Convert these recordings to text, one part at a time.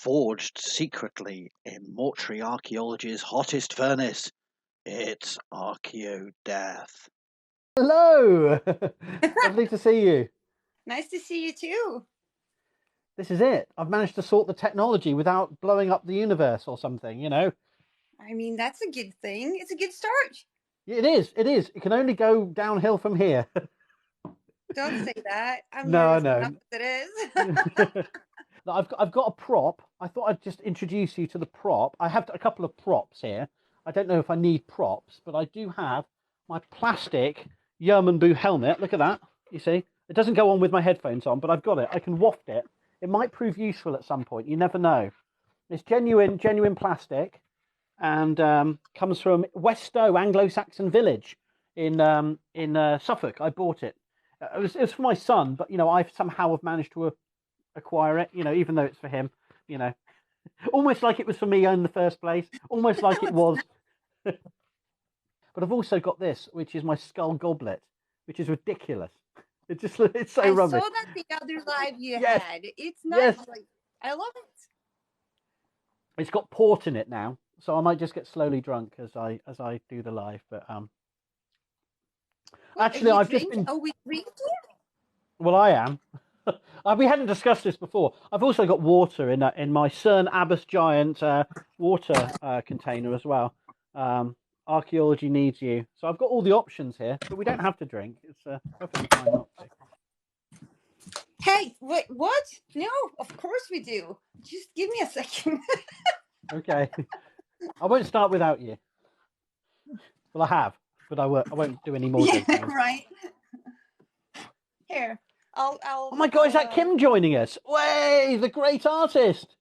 Forged secretly in mortuary archaeology's hottest furnace, it's Archaeodeath. Hello! Lovely to see you. Nice to see you too. This is it. I've managed to sort the technology without blowing up the universe or something, you know? I mean, that's a good thing. It's a good start. It is. It is. It can only go downhill from here. Don't say that. I'm No, nervous no. enough as it is. I've got a prop. I thought I'd just introduce you to the prop. I have a couple of props here. I don't know if I need props, but I do have my plastic Yermanbu helmet. Look at that. You see? It doesn't go on with my headphones on, but I've got it. I can waft it. It might prove useful at some point. You never know. It's genuine plastic, and comes from Westow Anglo-Saxon village in Suffolk. I bought it. It was for my son, but I somehow have managed to acquire it. Even though it's for him. Almost like it was for me in the first place. Almost like it was. But I've also got this, which is my skull goblet, which is ridiculous. It's so rubbish. I saw that the other live you Yes. had. It's nice. Yes. Like, I love it. It's got port in it now, so I might just get slowly drunk as I do the live. But actually, I've just been. Oh, we drink here? Well, I am. We hadn't discussed this before. I've also got water in my Cern Abbas Giant water container as well. Archaeology needs you, so I've got all the options here, but we don't have to drink. It's perfectly fine not to. Hey, wait, what? No, of course we do. Just give me a second. Okay, I won't start without you. Well, I have, but I won't do any more. Yeah, right. Here, I'll. Oh my God, is that Kim joining us? Way, the great artist.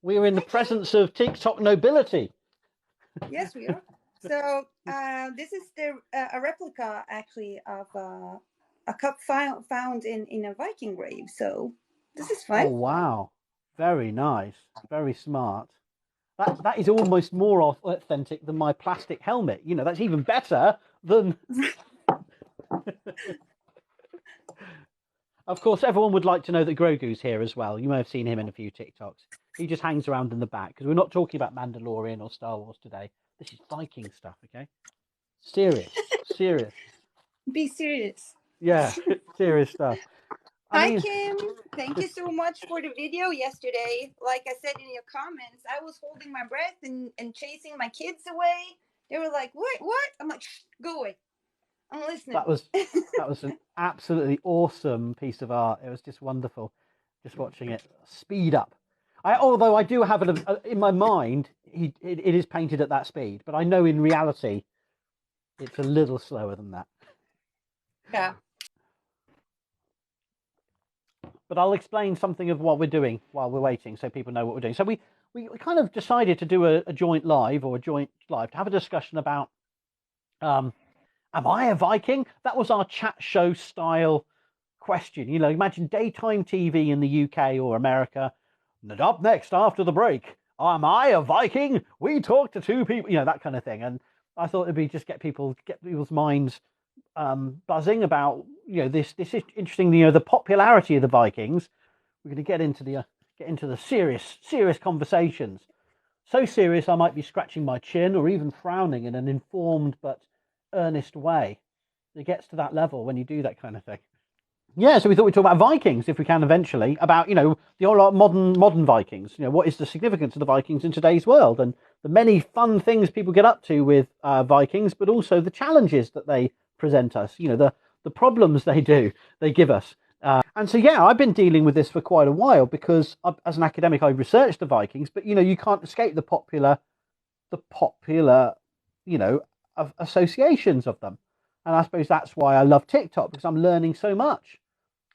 We are in the presence of TikTok nobility. Yes, we are. So this is a replica, actually, of a cup found in a Viking grave. So this is fun. Oh wow, very nice, very smart. That is almost more authentic than my plastic helmet. That's even better than. Of course, everyone would like to know that Grogu's here as well. You may have seen him in a few TikToks. He just hangs around in the back because we're not talking about Mandalorian or Star Wars today. This is Viking stuff, okay? Serious. Be serious. Yeah, serious stuff. Hi, Kim. Thank you so much for the video yesterday. Like I said in your comments, I was holding my breath and chasing my kids away. They were like, what? I'm like, shh, go away. I'm listening. That was an absolutely awesome piece of art. It was just wonderful, just watching it speed up. Although I do have it in my mind, it is painted at that speed, but I know in reality, it's a little slower than that. Yeah. But I'll explain something of what we're doing while we're waiting, so people know what we're doing. So we kind of decided to do a joint live to have a discussion about. Am I a Viking? That was our chat show style question. Imagine daytime TV in the UK or America. And up next after the break, am I a Viking? We talk to two people, that kind of thing. And I thought it'd be just get people's minds buzzing about, this is interesting. The popularity of the Vikings. We're going to get into the serious conversations. So serious, I might be scratching my chin or even frowning in an informed but earnest way. It gets to that level when you do that kind of thing. Yeah, so we thought we'd talk about Vikings if we can eventually, about the old modern Vikings. What is the significance of the Vikings in today's world, and the many fun things people get up to with Vikings, but also the challenges that they present us. The problems they give us. And so yeah, I've been dealing with this for quite a while because as an academic I researched the Vikings, but you can't escape the popular of associations of them. And I suppose that's why I love TikTok, because I'm learning so much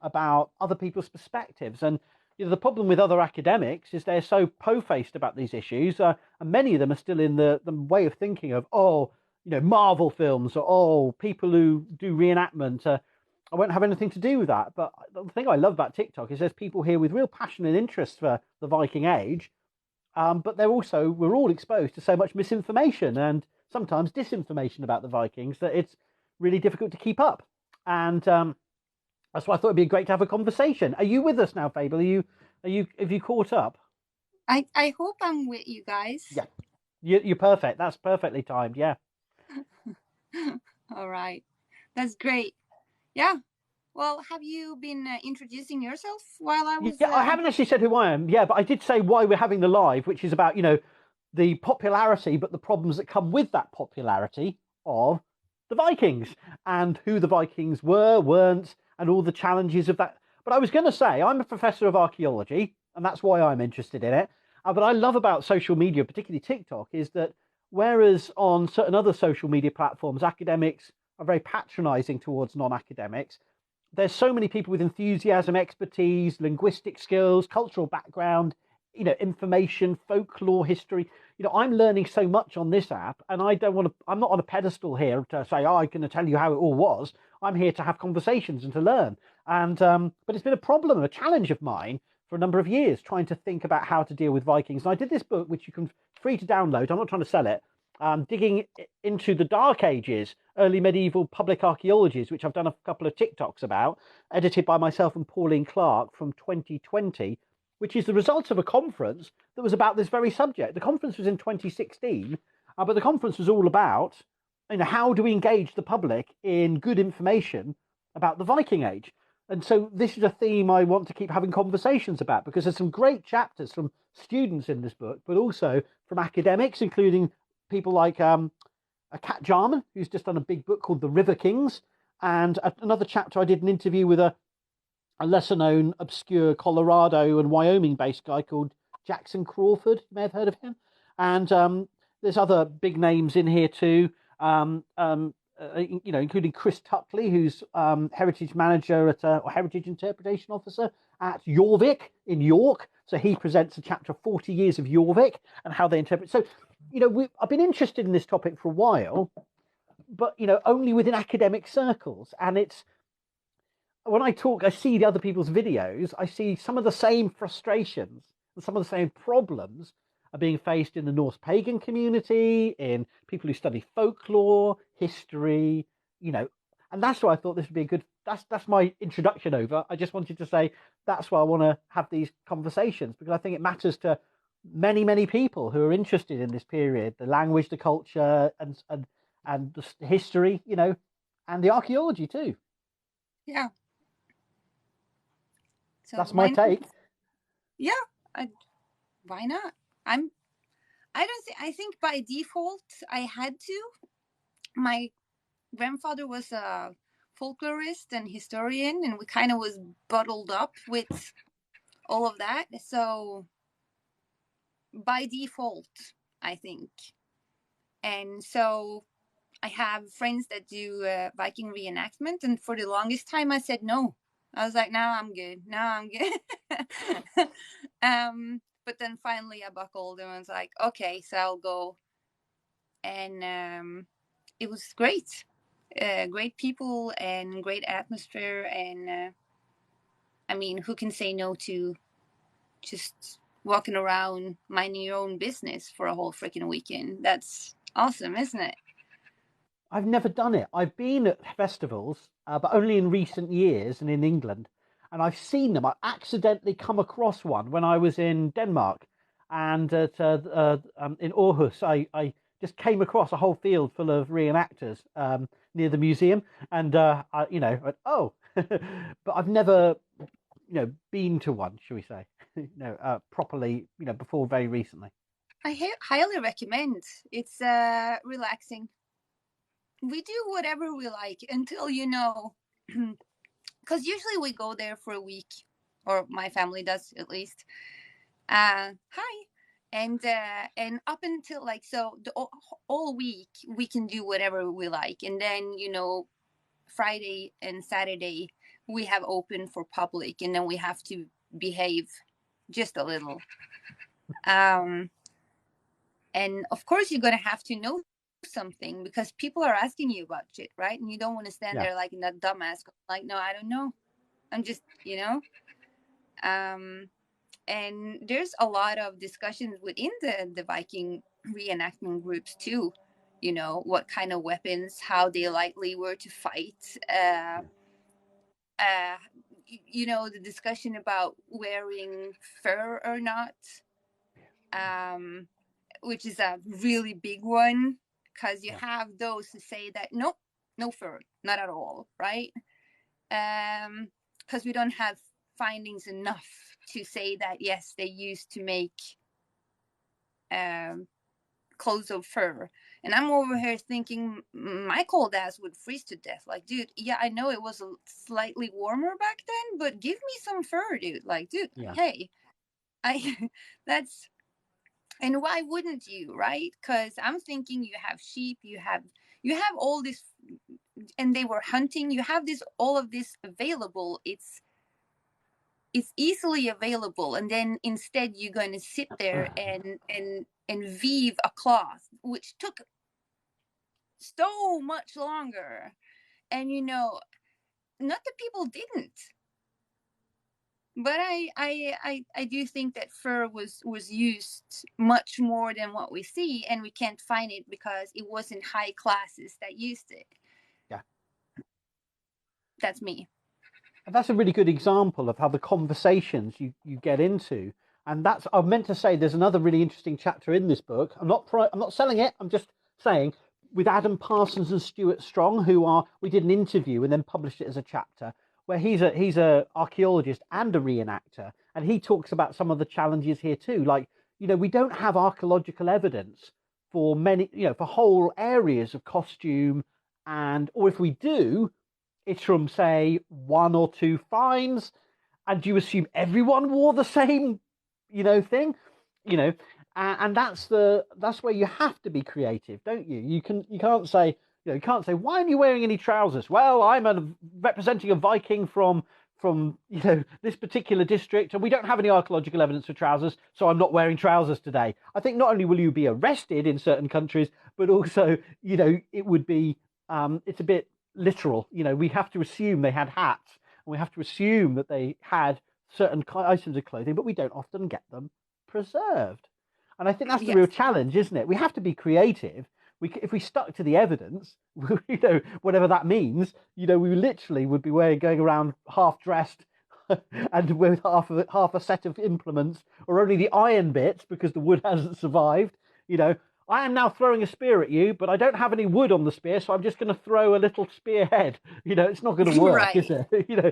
about other people's perspectives. And the problem with other academics is they're so po-faced about these issues, and many of them are still in the way of thinking of Marvel films, or people who do reenactment. I won't have anything to do with that. But the thing I love about TikTok is there's people here with real passion and interest for the Viking Age, but we're all exposed to so much misinformation and sometimes disinformation about the Vikings that it's really difficult to keep up. And that's why I thought it'd be great to have a conversation. Are you with us now, Fable? Are you Have you caught up? I hope I'm with you guys. Yeah. You're perfect. That's perfectly timed. Yeah. All right. That's great. Yeah. Well, have you been introducing yourself while I was... Yeah, I haven't actually said who I am. Yeah, but I did say why we're having the live, which is about, the popularity, but the problems that come with that popularity of the Vikings and who the Vikings were, weren't, and all the challenges of that. But I was going to say, I'm a professor of archaeology, and that's why I'm interested in it. But I love about social media, particularly TikTok, is that whereas on certain other social media platforms, academics are very patronizing towards non-academics, there's so many people with enthusiasm, expertise, linguistic skills, cultural background, information, folklore, history. I'm learning so much on this app, and I'm not on a pedestal here to say, I'm going to tell you how it all was. I'm here to have conversations and to learn. And but it's been a problem, a challenge of mine for a number of years, trying to think about how to deal with Vikings. And I did this book, which you can free to download. I'm not trying to sell it. Digging into the Dark Ages, early medieval public archaeologies, which I've done a couple of TikToks about, edited by myself and Pauline Clark from 2020, which is the result of a conference that was about this very subject. The conference was in 2016, but the conference was all about, how do we engage the public in good information about the Viking Age? And so this is a theme I want to keep having conversations about, because there's some great chapters from students in this book, but also from academics, including people like Kat Jarman, who's just done a big book called The River Kings. And another chapter, I did an interview with a lesser known, obscure Colorado and Wyoming based guy called Jackson Crawford. You may have heard of him. And there's other big names in here too, including Chris Tuckley, who's heritage manager or heritage interpretation officer at Jorvik in York. So he presents a chapter 40 years of Jorvik and how they interpret. So, I've been interested in this topic for a while, but, only within academic circles. And it's, when I talk, I see the other people's videos, I see some of the same frustrations and some of the same problems are being faced in the Norse pagan community, in people who study folklore, history, and that's why I thought this would be a good, that's my introduction over. I just wanted to say that's why I want to have these conversations, because I think it matters to many, many people who are interested in this period, the language, the culture, and the history, and the archaeology too. Yeah. So that's my take. Yeah, why not? I think by default I had to. My grandfather was a folklorist and historian, and we kind of was bottled up with all of that. So by default, I think. And so I have friends that do Viking reenactment, and for the longest time I said no. I was like, no, I'm good. No, I'm good. But then finally I buckled and was like, okay, so I'll go. And it was great. Great people and great atmosphere. And I mean, who can say no to just walking around minding your own business for a whole freaking weekend? That's awesome, isn't it? I've never done it. I've been at festivals, but only in recent years and in England. And I've seen them. I accidentally come across one when I was in Denmark, and in Aarhus, I just came across a whole field full of reenactors near the museum, and went, oh, but I've never, been to one, shall we say, properly, before very recently. I highly recommend. It's relaxing. We do whatever we like until, because usually we go there for a week, or my family does at least. Hi. And up until all week we can do whatever we like, and then Friday and Saturday we have open for public, and then we have to behave just a little. And of course you're gonna have to know something, because people are asking you about shit, right? And you don't want to stand there like in that dumbass, like, no, I don't know, I'm just and there's a lot of discussions within the Viking reenactment groups too, what kind of weapons, how they likely were to fight, you know, the discussion about wearing fur or not, which is a really big one, because you have those who say that nope, no fur, not at all, right? Because we don't have findings enough to say that yes, they used to make clothes of fur. And I'm over here thinking my cold ass would freeze to death. Like, dude, yeah, I know it was slightly warmer back then, but give me some fur, dude. Like, dude, hey, that's, and why wouldn't you, right? Because I'm thinking you have sheep, you have all this, and they were hunting. You have all of this available. It's easily available, and then instead you're going to sit there and weave a cloth, which took so much longer. And you know, not that people didn't, but I do think that fur was used much more than what we see, and we can't find it because it wasn't high classes that used it. Yeah, that's me. And that's a really good example of how the conversations you get into. And that's, I meant to say, there's another really interesting chapter in this book. I'm not selling it. I'm just saying, with Adam Parsons and Stuart Strong, we did an interview and then published it as a chapter, where he's a archaeologist and a reenactor, and he talks about some of the challenges here too. Like, you know, we don't have archaeological evidence for many, you know, for whole areas of costume, or if we do, it's from, say, 1 or 2 finds, and you assume everyone wore the same, you know, thing, you know, and that's where you have to be creative, don't you? You can't say, you can't say, why aren't you wearing any trousers? Well, I'm representing a Viking from you know, this particular district, and we don't have any archaeological evidence for trousers, so I'm not wearing trousers today. I think not only will you be arrested in certain countries, but also, you know, it would be it's a bit literal. You know, we have to assume they had hats, and we have to assume that they had certain items of clothing, but we don't often get them preserved. And I think that's the real challenge, isn't it? We have to be creative. If we stuck to the evidence, you know, whatever that means, you know, we literally would be going around half dressed and with half a set of implements, or only the iron bits because the wood hasn't survived. You know, I am now throwing a spear at you, but I don't have any wood on the spear, so I'm just going to throw a little spearhead. You know, it's not going to work, right, is it? You know,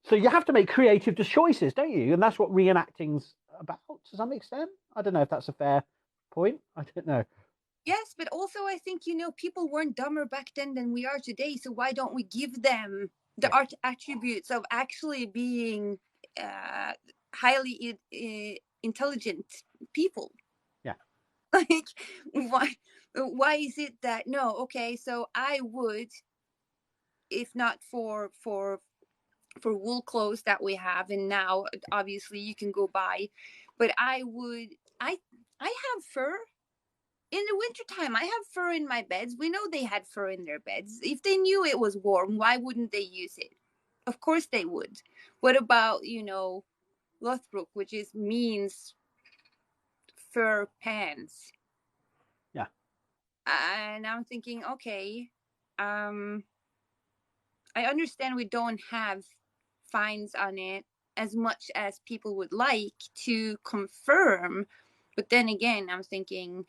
so you have to make creative choices, don't you? And that's what reenacting's about to some extent. I don't know if that's a fair point. I don't know. Yes, but also I think, you know, people weren't dumber back then than we are today. So why don't we give them the art attributes of actually being highly intelligent people? Yeah. Like, why is it that, no, okay, so I would, if not for wool clothes that we have, and now obviously you can go buy, but I have fur. In the wintertime, I have fur in my beds. We know they had fur in their beds. If they knew it was warm, why wouldn't they use it? Of course they would. What about, you know, Lothbrok, which means fur pants? Yeah. And I'm thinking, okay, I understand we don't have finds on it as much as people would like to confirm. But then again, I'm thinking,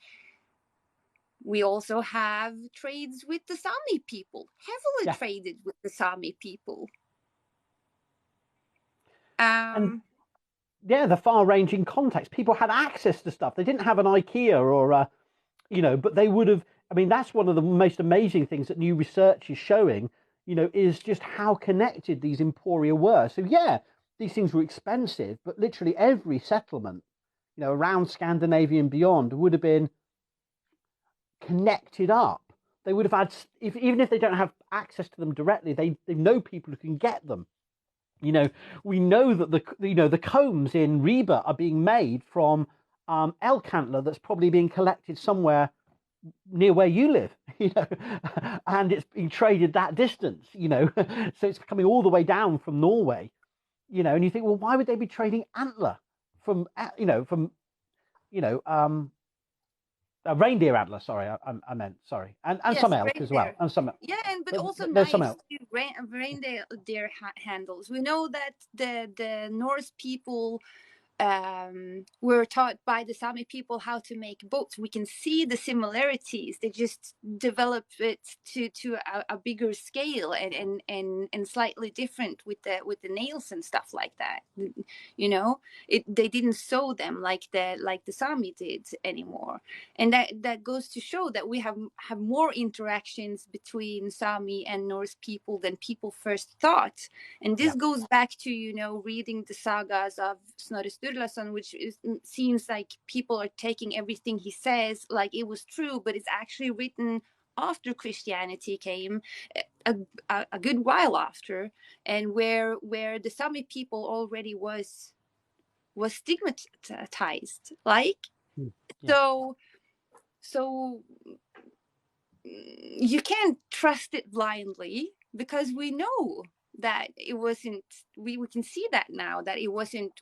we also have trades with the Sami people, heavily traded with the Sami people. And the far-ranging context. People had access to stuff. They didn't have an IKEA or you know, but they would have. I mean, that's one of the most amazing things that new research is showing, you know, is just how connected these emporia were. So these things were expensive, but literally every settlement, you know, around Scandinavia and beyond would have been connected up. They would have had, even if they don't have access to them directly, they know people who can get them. You know, we know that the combs in Reba are being made from elk antler that's probably being collected somewhere near where you live, you know, and it's being traded that distance, you know, so it's coming all the way down from Norway, you know, and you think, well, why would they be trading antler from Reindeer antler, sorry, I meant, sorry. And Yes, some elk as well. reindeer. And some, Yeah, but also there's some knives elk. too, reindeer handles. We know that the Norse people were taught by the Sami people how to make boats. We can see the similarities. They just develop it to a bigger scale and slightly different with the nails and stuff like that. You know, they didn't sew them like the Sami did anymore, and that goes to show that we have more interactions between Sami and Norse people than people first thought. And this goes back to reading the sagas of Snorri Sturlason, which seems like people are taking everything he says like it was true, but it's actually written after Christianity came, a good while after, and where the Sami people already was stigmatized, like so you can't trust it blindly, because we know that it wasn't. We can see that now, that it wasn't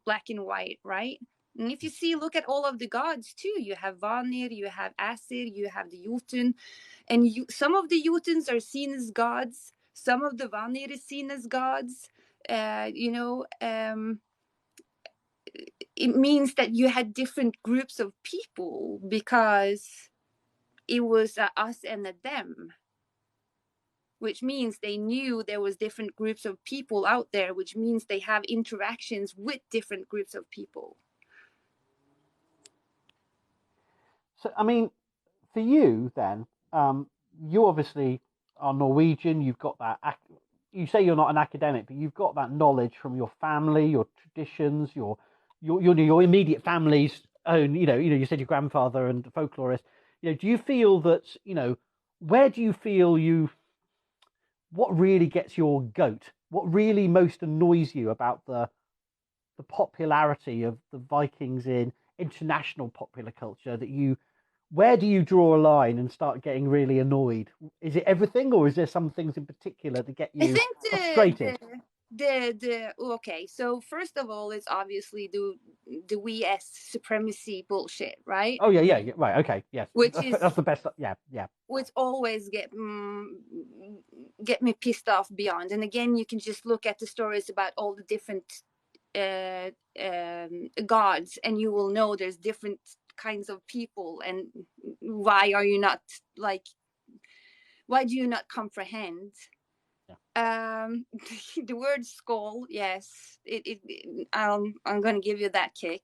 black and white, right? And if you look at all of the gods too, you have Vanir, you have Asir, you have the Jotun, and some of the Jotuns are seen as gods, some of the Vanir is seen as gods. It means that you had different groups of people because it was a us and a them, which means they knew there was different groups of people out there, which means they have interactions with different groups of people. So, I mean, for you then, you obviously are Norwegian. You've got that. You say you're not an academic, but you've got that knowledge from your family, your traditions, your immediate family's own. You said your grandfather and the folklorist. Do you feel that where do you feel what really gets your goat? What really most annoys you about the popularity of the Vikings in international popular culture? Where do you draw a line and start getting really annoyed? Is it everything, or is there some things in particular that get you frustrated? Okay, so first of all, it's obviously the we as supremacy bullshit, right? Oh yeah, right, okay, yes, that's the best. Yeah. Which always get me pissed off beyond. And again, you can just look at the stories about all the different gods, and you will know there's different kinds of people. And why do you not comprehend? The word skull, yes, I'm gonna give you that kick.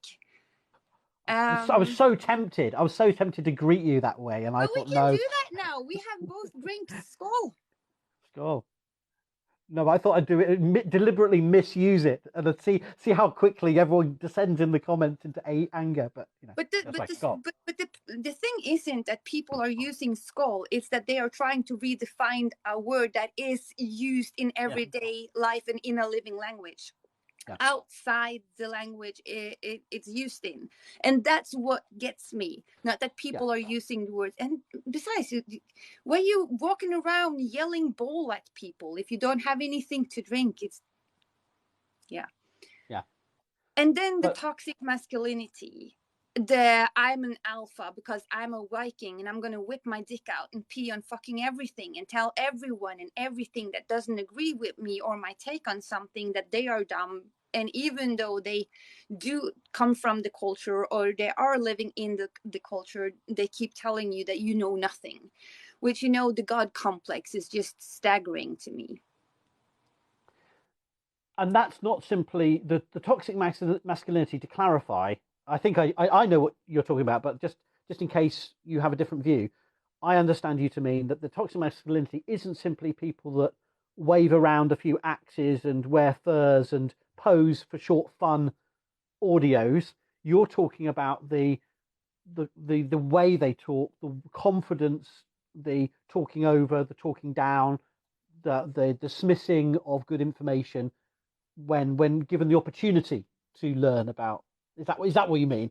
I was so tempted. I was so tempted to greet you that way, and I thought, we can do that now. We have both drinks skull. Skull. No, I thought I'd do it, deliberately misuse it, and I'd see how quickly everyone descends in the comments into anger. But the thing isn't that people are using skull; it's that they are trying to redefine a word that is used in everyday life and in a living language. Outside the language it's used in, and that's what gets me. Not that people are using the words. And besides, when you walking around yelling bowl at people if you don't have anything to drink, it's and then the toxic masculinity, I'm an alpha because I'm a Viking and I'm gonna whip my dick out and pee on fucking everything and tell everyone and everything that doesn't agree with me or my take on something that they are dumb. And even though they do come from the culture or they are living in the culture, they keep telling you that you know nothing, which, the God complex is just staggering to me. And that's not simply the toxic masculinity. To clarify, I think I know what you're talking about, but just in case you have a different view, I understand you to mean that the toxic masculinity isn't simply people that wave around a few axes and wear furs and pose for short fun audios. You're talking about the way they talk, the confidence, the talking over, the talking down, the dismissing of good information when given the opportunity to learn about. Is that what you mean?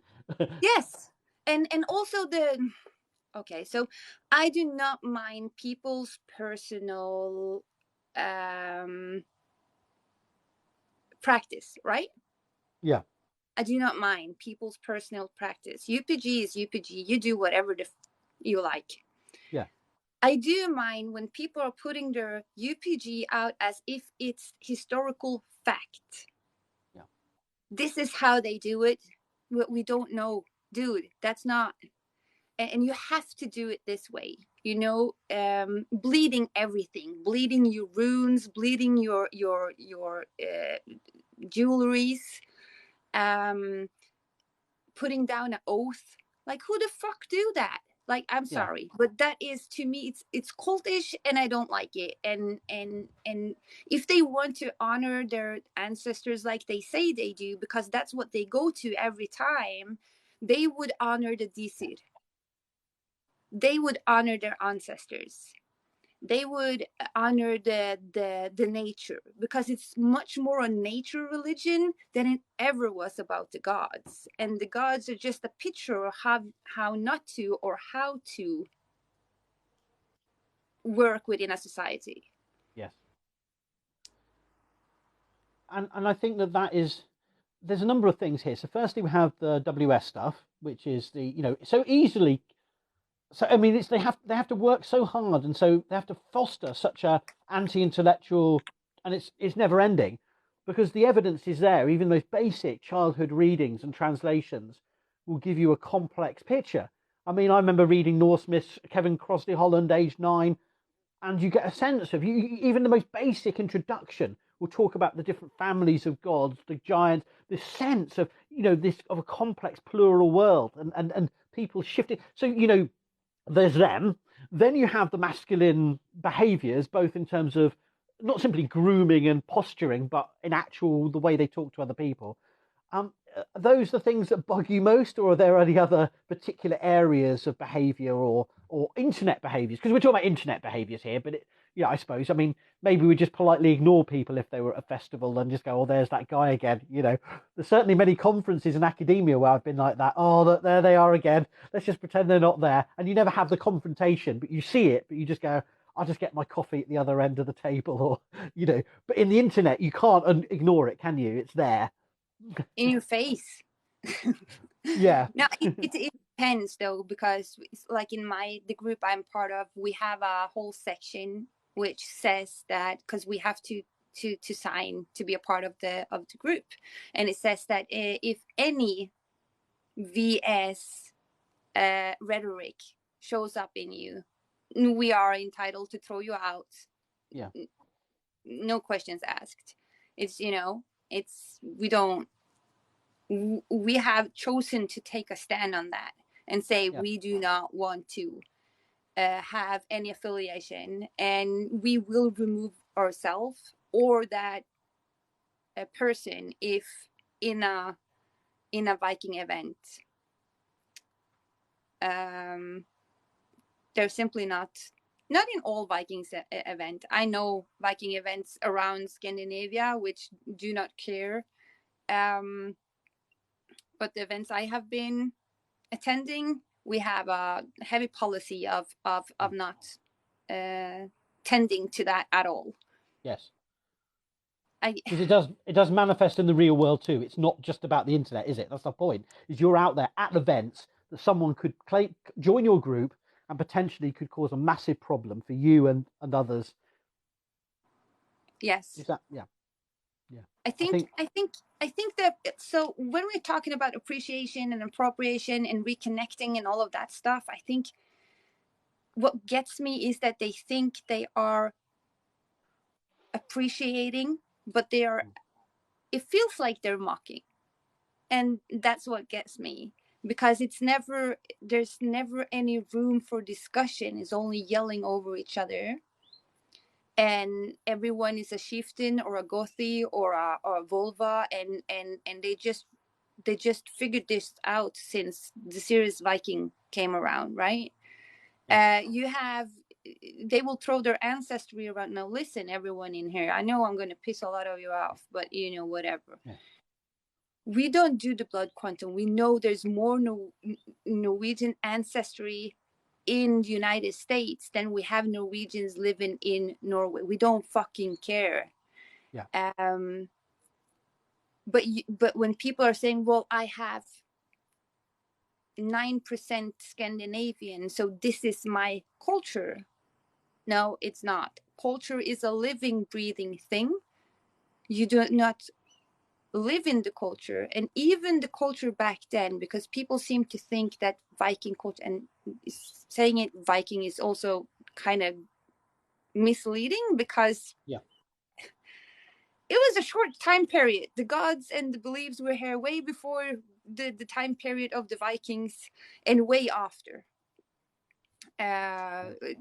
Yes. And also okay, so I do not mind people's personal practice, right? Yeah. I do not mind people's personal practice. UPG is UPG. You do whatever you like. Yeah. I do mind when people are putting their UPG out as if it's historical fact. Yeah. This is how they do it. We don't know. Dude, that's not. And you have to do it this way. You know, bleeding everything, bleeding your runes, bleeding your jewelries, putting down an oath. Like, who the fuck do that? Like, I'm sorry, but that is, to me, it's cultish, and I don't like it. And if they want to honor their ancestors like they say they do, because that's what they go to every time, they would honor the Disir. They would honor their ancestors. They would honor the nature, because it's much more a nature religion than it ever was about the gods. And the gods are just a picture of how not to, or how to work within a society. Yes. And I think that is, there's a number of things here. So firstly, we have the WS stuff, which is the, you know, so easily. So I mean, they have to work so hard, and so they have to foster such a anti-intellectual, and it's never ending, because the evidence is there. Even those basic childhood readings and translations will give you a complex picture. I mean, I remember reading Norse myths, Kevin Crossley Holland, age 9, and you get a sense of even the most basic introduction will talk about the different families of gods, the giants, this sense of, you know, this of a complex plural world, and people shifting. So, you know, there's them. Then you have the masculine behaviors, both in terms of not simply grooming and posturing, but in actual the way they talk to other people. Are those the things that bug you most, or are there any other particular areas of behavior or internet behaviors? Because we're talking about internet behaviors here, but yeah, I suppose. I mean, maybe we just politely ignore people if they were at a festival and just go, "Oh, there's that guy again." You know, there's certainly many conferences in academia where I've been like that. Oh, there they are again. Let's just pretend they're not there, and you never have the confrontation, but you see it, but you just go, "I'll just get my coffee at the other end of the table," or you know. But in the internet, you can't ignore it, can you? It's there. In your face. Yeah. No, it depends though, because it's like in the group I'm part of, we have a whole section which says that, because we have to sign to be a part of the group, and it says that if any VS rhetoric shows up in you, we are entitled to throw you out. Yeah. No questions asked. It's, you know, we have chosen to take a stand on that and say we do not want to have any affiliation, and we will remove ourselves or that person if in a Viking event they're simply not in all Vikings event. I know Viking events around Scandinavia which do not care, but the events I have been attending, we have a heavy policy of not tending to that at all. Yes. Because it does manifest in the real world too. It's not just about the internet, is it? That's the point. Is you're out there at events that someone could join your group and potentially could cause a massive problem for you and others. Yes. Is that yeah? I think that, so when we're talking about appreciation and appropriation and reconnecting and all of that stuff, I think what gets me is that they think they are appreciating, but they are, it feels like they're mocking. And that's what gets me, because there's never any room for discussion. It's only yelling over each other. And everyone is a chieftain or a gothi or a vulva, and they just figured this out since the series Viking came around, right? They will throw their ancestry around. Now listen, everyone in here, I know I'm going to piss a lot of you off, but you know, whatever. Yeah. We don't do the blood quantum. We know there's more Norwegian ancestry in the United States than we have Norwegians living in Norway. We don't fucking care. Yeah. but when people are saying, well, I have 9% Scandinavian, so this is my culture. No, it's not. Culture is a living, breathing thing. You do not live in the culture, and even the culture back then, because people seem to think that Viking culture, and saying it Viking is also kind of misleading, because it was a short time period. The gods and the beliefs were here way before the time period of the Vikings, and way after.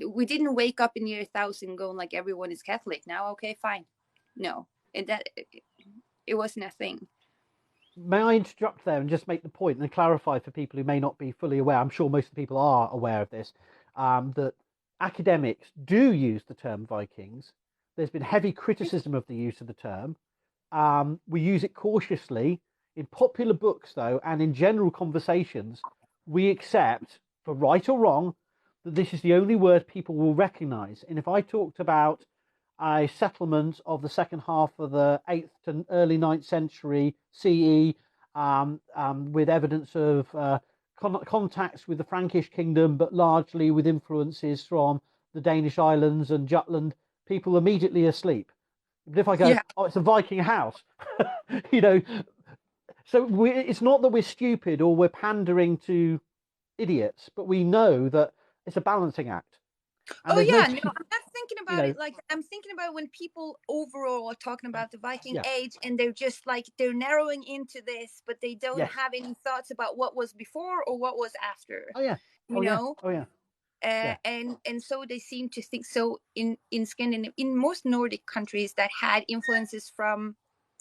We didn't wake up in year 1000 going like everyone is Catholic now. Okay, fine. No, and that it wasn't a thing. May I interrupt there and just make the point and clarify for people who may not be fully aware? I'm sure most of the people are aware of this, that academics do use the term Vikings. There's been heavy criticism of the use of the term. We use it cautiously. In popular books, though, and in general conversations, we accept, for right or wrong, that this is the only word people will recognize. And if I talked about a settlement of the second half of the 8th to early 9th century CE, with evidence of contacts with the Frankish kingdom, but largely with influences from the Danish islands and Jutland, people immediately asleep. But if I go, oh, it's a Viking house, you know, so it's not that we're stupid or we're pandering to idiots, but we know that it's a balancing act. And no, I'm not thinking about it like I'm thinking about when people overall are talking about the Viking age, and they're just like they're narrowing into this, but they don't have any thoughts about what was before or what was after. You know. And so they seem to think so in Scandinavia, in most Nordic countries that had influences from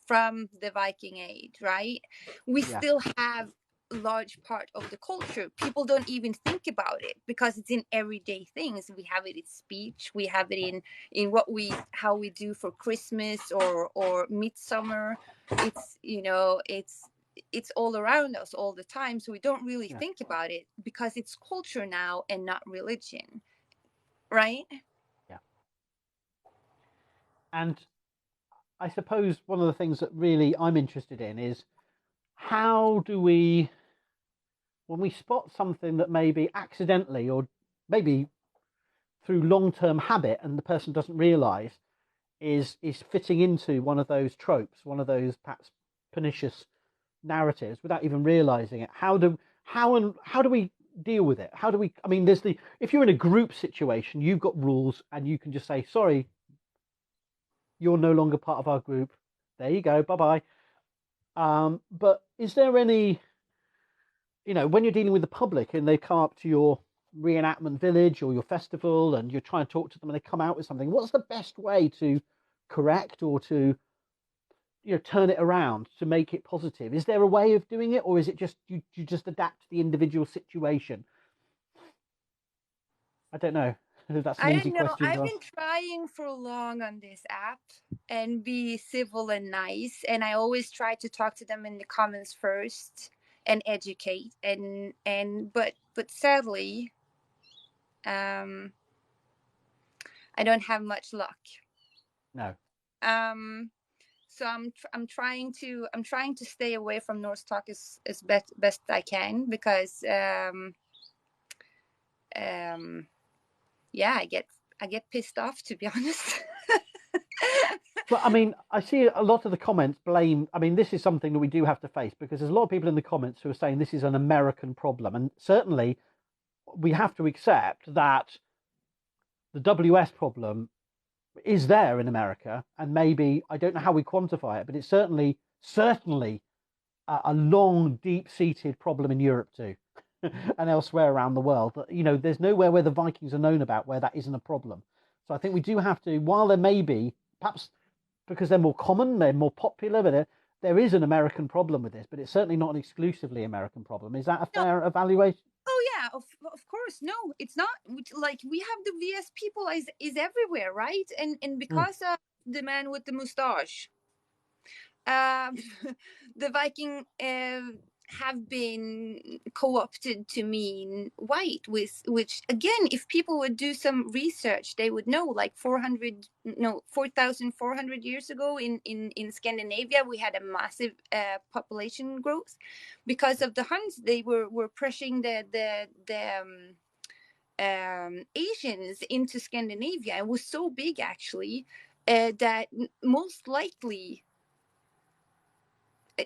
the Viking age, right? We still have large part of the culture. People don't even think about it because it's in everyday things. We have it in speech, we have it in how we do for Christmas or midsummer. It's, you know, it's all around us all the time, so we don't really think about it because it's culture now and not religion, right? And I suppose one of the things that really I'm interested in is how do we, when we spot something that maybe accidentally or maybe through long-term habit and the person doesn't realize is fitting into one of those tropes, one of those perhaps pernicious narratives without even realizing it, how do we deal with it? How do we, I mean, if you're in a group situation, you've got rules and you can just say, sorry, you're no longer part of our group. There you go. Bye-bye. But is there any, you know, when you're dealing with the public and they come up to your reenactment village or your festival and you're trying to talk to them and they come out with something, what's the best way to correct or to, you know, turn it around to make it positive? Is there a way of doing it, or is it just you just adapt to the individual situation? I don't know. That's an easy question. I've been trying for long on this app and be civil and nice, and I always try to talk to them in the comments first and educate, but sadly, I don't have much luck. No. So I'm trying to stay away from Norse talk as best I can, because I get pissed off, to be honest. Well, I mean, I see a lot of the comments blame. I mean, this is something that we do have to face, because there's a lot of people in the comments who are saying this is an American problem, and certainly we have to accept that the WS problem is there in America, and maybe, I don't know how we quantify it, but it's certainly a long, deep-seated problem in Europe too, and elsewhere around the world. That, you know, there's nowhere where the Vikings are known about where that isn't a problem. So I think we do have to, while there may be, perhaps because they're more common, they're more popular, but there is an American problem with this, but it's certainly not an exclusively American problem. Is that a fair evaluation? Oh yeah, of course. No, it's not. Like, we have the VS people is everywhere, right? And because of the man with the mustache, the Viking have been co-opted to mean white, which again, if people would do some research, they would know, like 4,400 years ago in Scandinavia, we had a massive population growth because of the Huns. They were pushing the Asians into Scandinavia. It was so big, actually, that most likely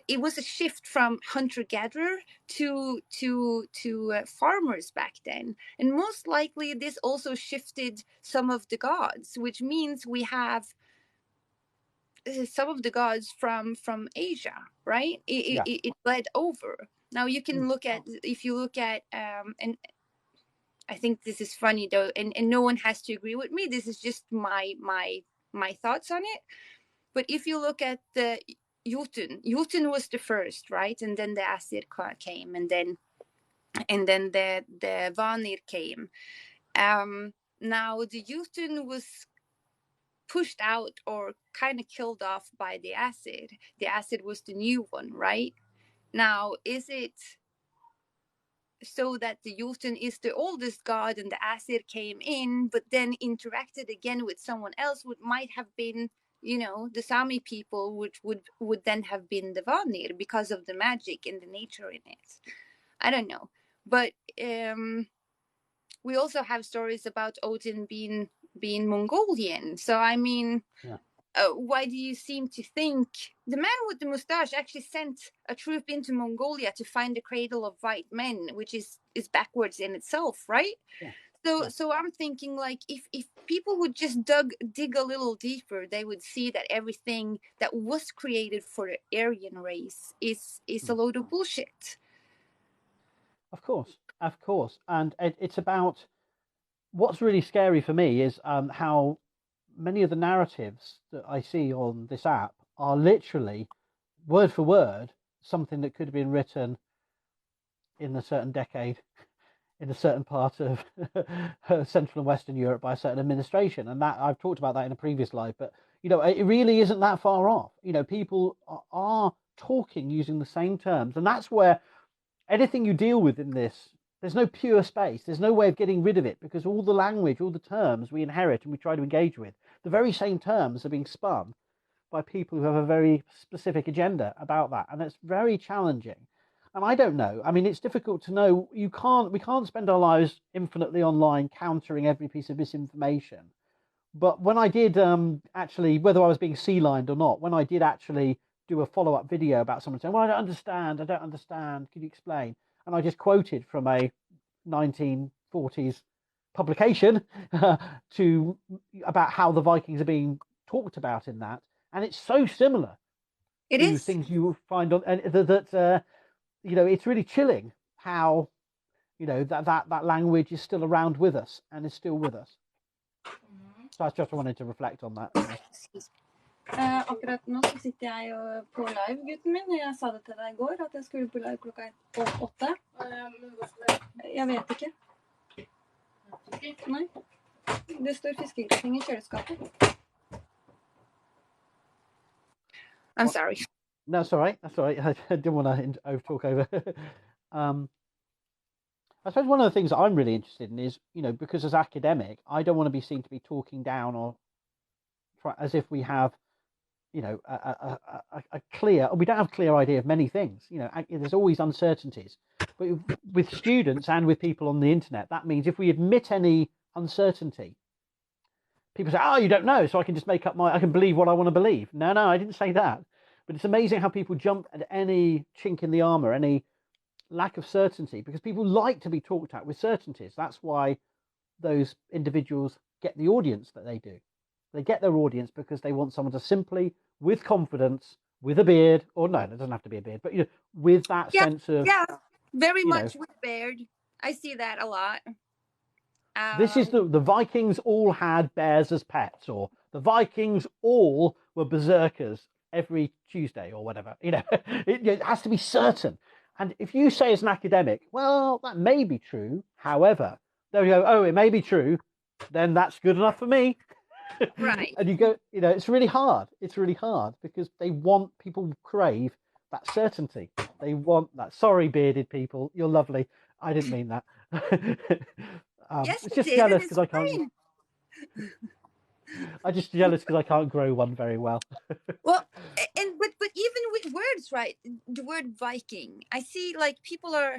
it was a shift from hunter-gatherer to farmers back then, and most likely this also shifted some of the gods, which means we have some of the gods from Asia, right? It bled over. Now you can look at, if you look at and I think this is funny though, and no one has to agree with me, this is just my thoughts on it. But if you look at the Jotun was the first, right? And then the Asir came, and then the Vanir came. Now the Jotun was pushed out or kind of killed off by the Asir. The Asir was the new one, right? Now, is it so that the Jotun is the oldest god and the Asir came in, but then interacted again with someone else, which might have been, the Sami people, which would then have been the Vanir because of the magic and the nature in it. I don't know. But we also have stories about Odin being Mongolian. So, I mean, why do you seem to think the man with the mustache actually sent a troop into Mongolia to find the cradle of white men, which is backwards in itself, right? Yeah. So I'm thinking, like, if people would just dig a little deeper, they would see that everything that was created for the Aryan race is a load of bullshit. Of course, and it's about, what's really scary for me is how many of the narratives that I see on this app are literally word for word something that could have been written in a certain decade in a certain part of Central and Western Europe by a certain administration. And that, I've talked about that in a previous live, but it really isn't that far off. People are talking using the same terms, and that's where anything you deal with in this, there's no pure space. There's no way of getting rid of it, because all the language, all the terms we inherit and we try to engage with, the very same terms are being spun by people who have a very specific agenda about that. And it's very challenging. And I don't know. I mean, it's difficult to know. We can't spend our lives infinitely online countering every piece of misinformation. But when I did actually, whether I was being sea-lined or not, when I did actually do a follow-up video about someone saying, well, I don't understand, could you explain? And I just quoted from a 1940s publication about how the Vikings are being talked about in that. And it's so similar to things you will find on, and that it's really chilling how, that language is still around with us and is still with us. So I just wanted to reflect on that. Akkurat nå så sitter jeg på live, gutten min. Jeg sa det til deg I går, at jeg skulle på live klokka 8. Jeg vet ikke. Nei. Det står fiskegrateng I kjøleskapet. I'm sorry. No, that's all right. I didn't want to talk over. I suppose one of the things that I'm really interested in is, because as academic, I don't want to be seen to be talking down or as if we have, a clear, we don't have a clear idea of many things. There's always uncertainties. But with students and with people on the internet, that means if we admit any uncertainty, people say, oh, you don't know, so I can just make up I can believe what I want to believe. No, I didn't say that. But it's amazing how people jump at any chink in the armor, any lack of certainty, because people like to be talked at with certainties. That's why those individuals get the audience that they do. They get their audience because they want someone to simply, with confidence, with a beard, or no, it doesn't have to be a beard, but with that sense of... Yeah, very much with beard. I see that a lot. This is the Vikings all had bears as pets, or the Vikings all were berserkers every Tuesday or whatever. It has to be certain. And if you say as an academic, well, that may be true, however, there we go, oh, it may be true, then that's good enough for me. Right. And you go, it's really hard. It's really hard because people crave that certainty. They want that. Sorry, bearded people, you're lovely. I didn't mean that. Yes, it's you just did, jealous and it's because I can't. fine. I'm just jealous because I can't grow one very well. Well, but even with words, right? The word Viking, I see like people are,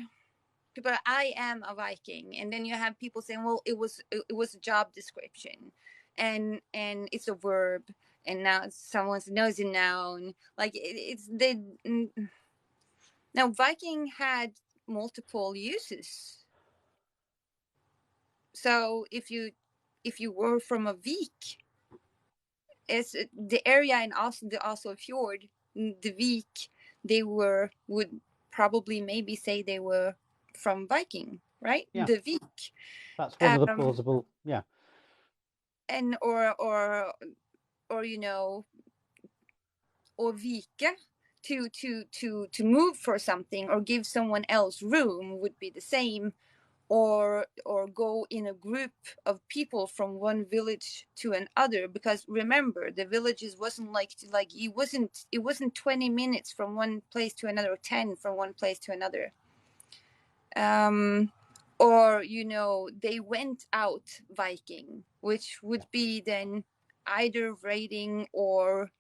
I am a Viking, and then you have people saying, well, it was a job description, and it's a verb, and now someone knows a noun. Like it's they. Now Viking had multiple uses. So if you were from a Vik, it's the area in the Oslo fjord, the Vik, they would probably maybe say they were from Viking, right? Yeah. The Vik. That's one of the plausible, yeah. And or you know, or vike, to move for something or give someone else room would be the same, or go in a group of people from one village to another, because remember, the villages wasn't like it wasn't 20 minutes from one place to another, or 10 from one place to another. Or you know, they went out Viking, which would be then either raiding or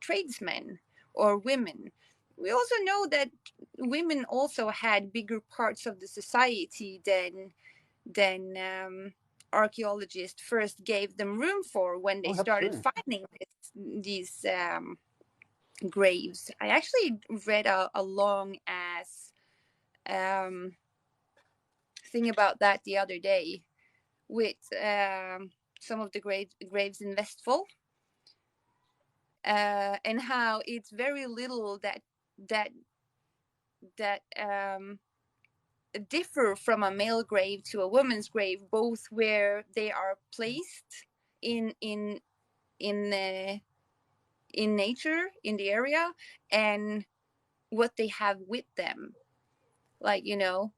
tradesmen or women. We also know that women also had bigger parts of the society than archaeologists first gave them room for when they started finding these graves. I actually read a long ass thing about that the other day with some of the graves in Vestfold, and how it's very little that differ from a male grave to a woman's grave, both where they are placed in nature in the area, and what they have with them, like, you know,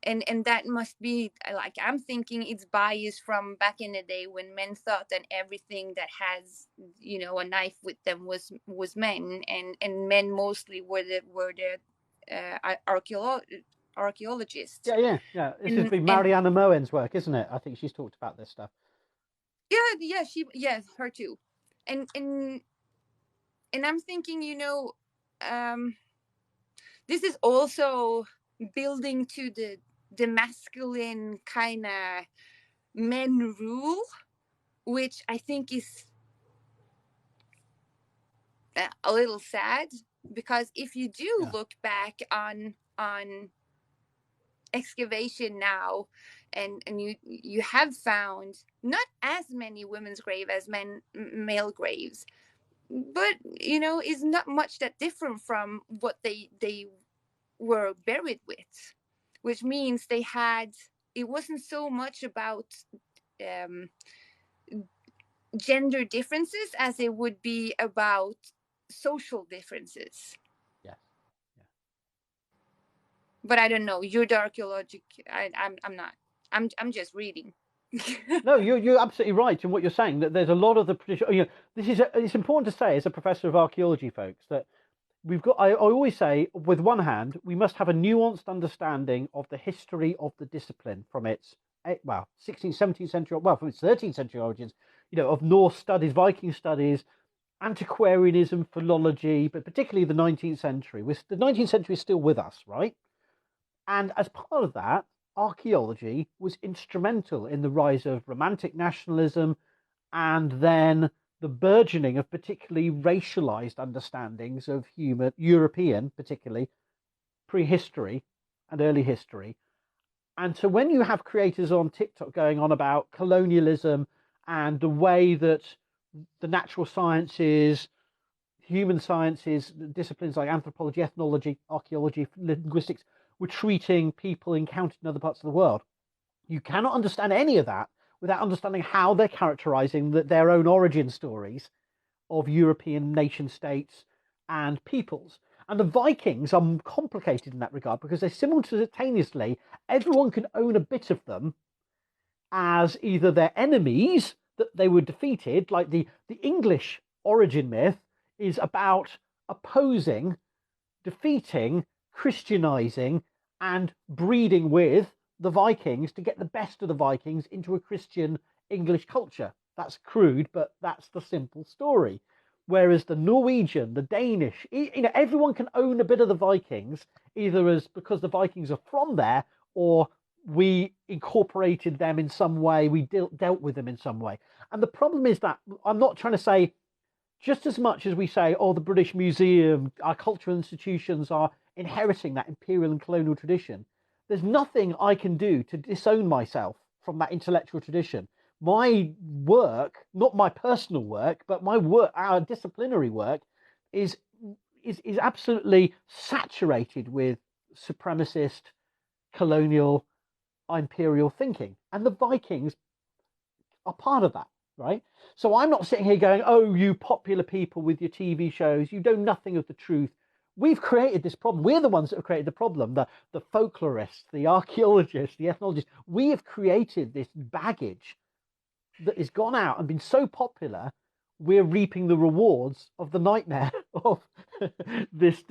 and that must be, like, I'm thinking it's biased from back in the day when men thought that everything that has, you know, a knife with them was men, and men mostly were the archaeologists. Yeah. This has been Mariana Moen's work, isn't it? I think she's talked about this stuff. Yeah, her too. And I'm thinking, you know, this is also building to the masculine kind of men rule, which I think is a little sad, because if you do look back on excavation now, and you have found not as many women's grave as male graves, but you know, it's not much that different from what they were buried with, which means it wasn't so much about gender differences as it would be about social differences. Yeah. But I don't know, you're the archaeologic. I'm not. I'm just reading. No, you're absolutely right in what you're saying, that there's a lot of the tradition. You know, it's important to say, as a professor of archaeology, folks, that we've got. I always say, with one hand, we must have a nuanced understanding of the history of the discipline from its 16th, 17th century, from its 13th century origins. You know, of Norse studies, Viking studies, antiquarianism, philology, but particularly the 19th century. The 19th century is still with us, right? And as part of that, archaeology was instrumental in the rise of romantic nationalism, and then the burgeoning of particularly racialized understandings of European, particularly prehistory and early history. And so when you have creators on TikTok going on about colonialism and the way that the natural sciences, human sciences, disciplines like anthropology, ethnology, archaeology, linguistics, were treating people encountered in other parts of the world, you cannot understand any of that without understanding how they're characterizing their own origin stories of European nation states and peoples. And the Vikings are complicated in that regard, because they simultaneously, everyone can own a bit of them as either their enemies, that they were defeated, like the English origin myth is about opposing, defeating, Christianizing, and breeding with the Vikings to get the best of the Vikings into a Christian English culture. That's crude, but that's the simple story. Whereas the Norwegian, the Danish, everyone can own a bit of the Vikings, either as because the Vikings are from there, or we incorporated them in some way, we dealt with them in some way. And the problem is that I'm not trying to say, just as much as we say, oh, the British Museum, our cultural institutions are inheriting that imperial and colonial tradition, there's nothing I can do to disown myself from that intellectual tradition. My work, not my personal work, but my work, our disciplinary work, is absolutely saturated with supremacist, colonial, imperial thinking. And the Vikings are part of that, right? So I'm not sitting here going, oh, you popular people with your TV shows, you know nothing of the truth. We've created this problem. We're the ones that have created the problem. The folklorists, the archaeologists, the ethnologists. We have created this baggage that has gone out and been so popular, we're reaping the rewards of the nightmare of these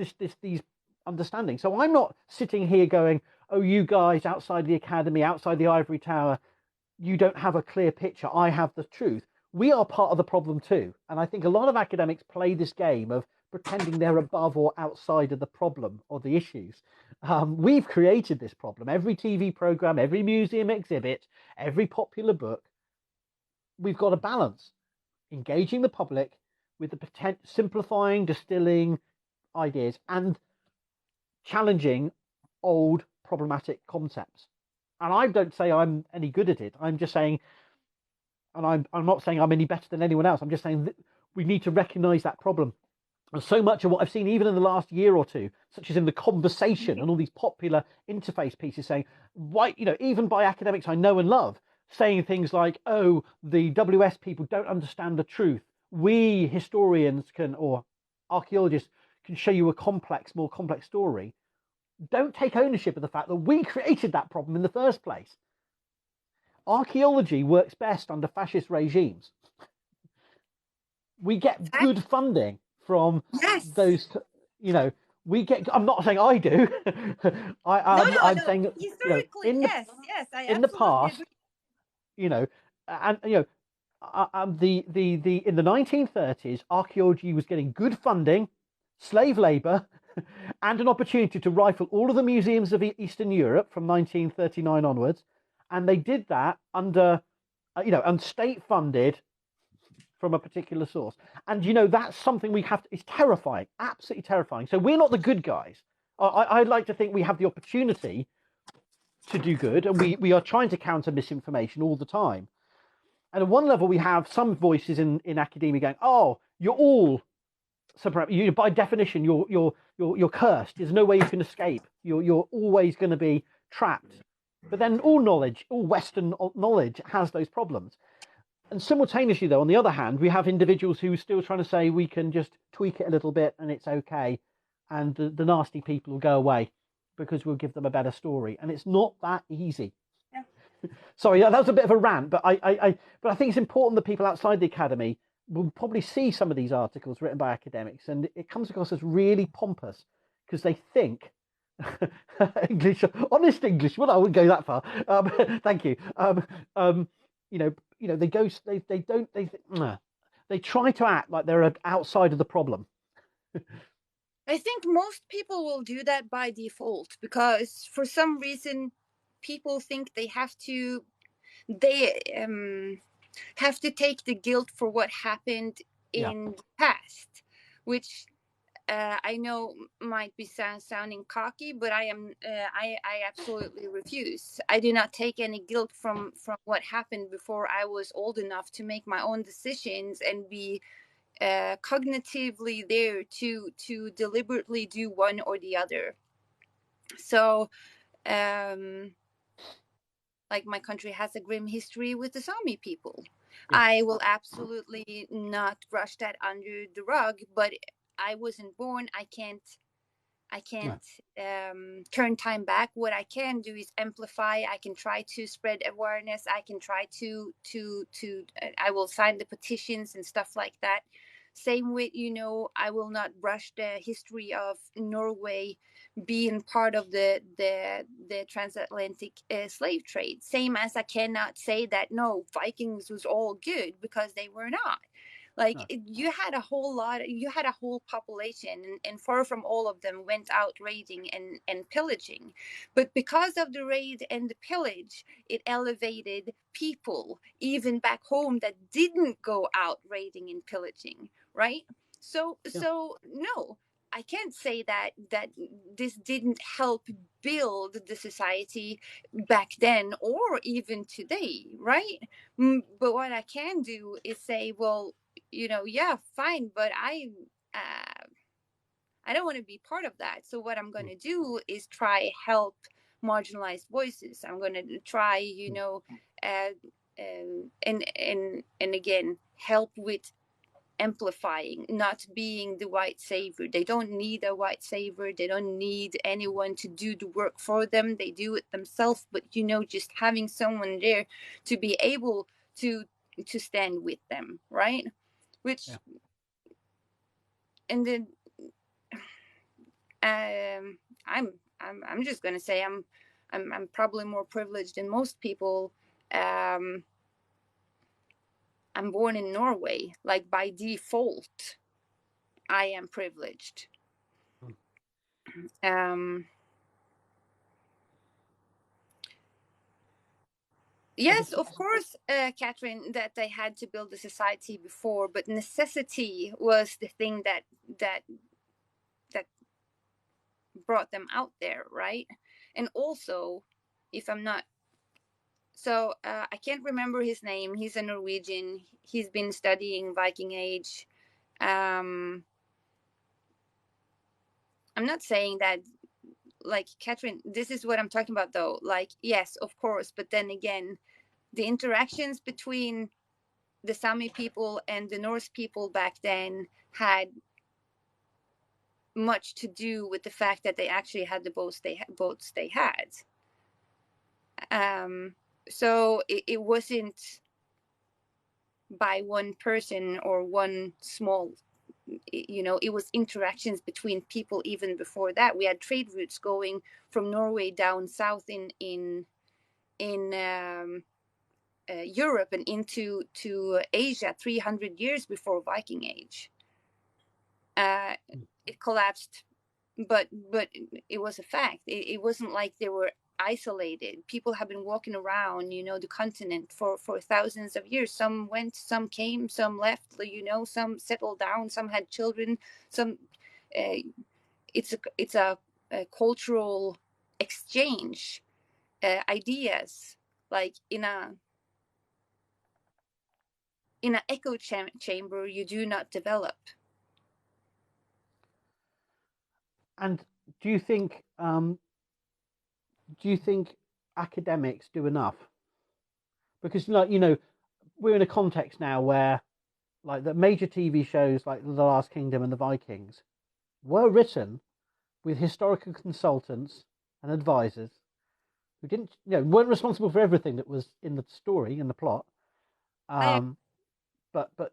understandings. So I'm not sitting here going, oh, you guys outside the academy, outside the ivory tower, you don't have a clear picture. I have the truth. We are part of the problem too. And I think a lot of academics play this game of pretending they're above or outside of the problem or the issues. We've created this problem. Every TV program, every museum exhibit, every popular book, we've got a balance, engaging the public with the potential, simplifying, distilling ideas, and challenging old problematic concepts. And I don't say I'm any good at it. I'm just saying, and I'm not saying I'm any better than anyone else. I'm just saying that we need to recognize that problem. And so much of what I've seen, even in the last year or two, such as in The Conversation and all these popular interface pieces saying, why, even by academics I know and love, saying things like, oh, the WS people don't understand the truth. We historians can, or archaeologists can show you a more complex story. Don't take ownership of the fact that we created that problem in the first place. Archaeology works best under fascist regimes. We get good funding from those, we get, I'm not saying I do. I'm saying, historically, in the past, in the 1930s, archaeology was getting good funding, slave labor, and an opportunity to rifle all of the museums of Eastern Europe from 1939 onwards. And they did that under, and state funded from a particular source. And, that's something we have to, it's terrifying, absolutely terrifying. So we're not the good guys. I'd like to think we have the opportunity to do good, and we are trying to counter misinformation all the time. And at one level, we have some voices in academia going, oh, you're all, by definition, you're cursed. There's no way you can escape. You're always going to be trapped. But then all Western knowledge has those problems. And simultaneously, though, on the other hand, we have individuals who are still trying to say we can just tweak it a little bit and it's okay, and the nasty people will go away because we'll give them a better story. And it's not that easy. Yeah. Sorry, that was a bit of a rant, but I think it's important that people outside the academy will probably see some of these articles written by academics, and it comes across as really pompous because they think English, honest English. Well, I wouldn't go that far. Thank you. They try to act like they're outside of the problem. I think most people will do that by default because for some reason people think they have to take the guilt for what happened in the past, which I know might be sounding cocky, but I absolutely refuse. I do not take any guilt from what happened before I was old enough to make my own decisions and be cognitively there to deliberately do one or the other. So, like my country has a grim history with the Sami people. Yeah. I will absolutely not brush that under the rug, but I wasn't born. I can't turn time back. What I can do is amplify. I can try to spread awareness. I can try to I will sign the petitions and stuff like that. Same with, I will not brush the history of Norway being part of the transatlantic slave trade. Same as I cannot say that, no, Vikings was all good, because they were not. Like, No. you had a whole population, and far from all of them went out raiding and pillaging. But because of the raid and the pillage, it elevated people even back home that didn't go out raiding and pillaging, right? So no, I can't say that this didn't help build the society back then or even today, right? But what I can do is say, well, yeah, fine, but I don't want to be part of that. So what I'm going to do is try help marginalized voices. I'm going to try, and again, help with amplifying, not being the white savior. They don't need a white savior. They don't need anyone to do the work for them. They do it themselves. But just having someone there to be able to stand with them, right? Which, and then I'm just gonna say I'm probably more privileged than most people. I'm born in Norway. Like, by default, I am privileged. Yes, of course, Catherine, that they had to build a society before, but necessity was the thing that brought them out there, right? And also, if I'm not, so I can't remember his name. He's a Norwegian. He's been studying Viking Age. I'm not saying that, like, Catherine, this is what I'm talking about, though. Like, yes, of course, but then again, the interactions between the Sami people and the Norse people back then had much to do with the fact that they actually had the boats they had. So it wasn't by one person or one small, it was interactions between people even before that. We had trade routes going from Norway down south in Europe and into Asia 300 years before Viking Age. It collapsed, but it was a fact. It wasn't like they were isolated. People have been walking around, the continent for thousands of years. Some went, some came, some left, some settled down, some had children, some it's a cultural exchange, ideas, like in a echo chamber you do not develop. And do you think academics do enough? Because, like, we're in a context now where, like, the major TV shows like The Last Kingdom and The Vikings were written with historical consultants and advisors who didn't, weren't responsible for everything that was in the story and the plot. But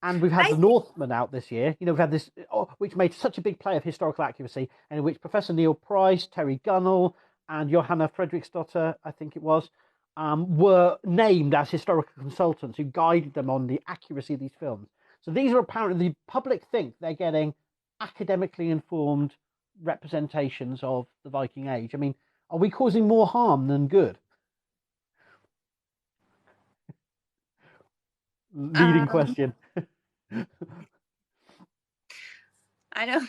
and we've had The Northman out this year. We've had this, which made such a big play of historical accuracy, and in which Professor Neil Price, Terry Gunnell, and Johanna Fredriksdotter, I think it was, were named as historical consultants who guided them on the accuracy of these films. So these are apparently, the public think they're getting academically informed representations of the Viking Age. I mean, are we causing more harm than good? Leading question. I know.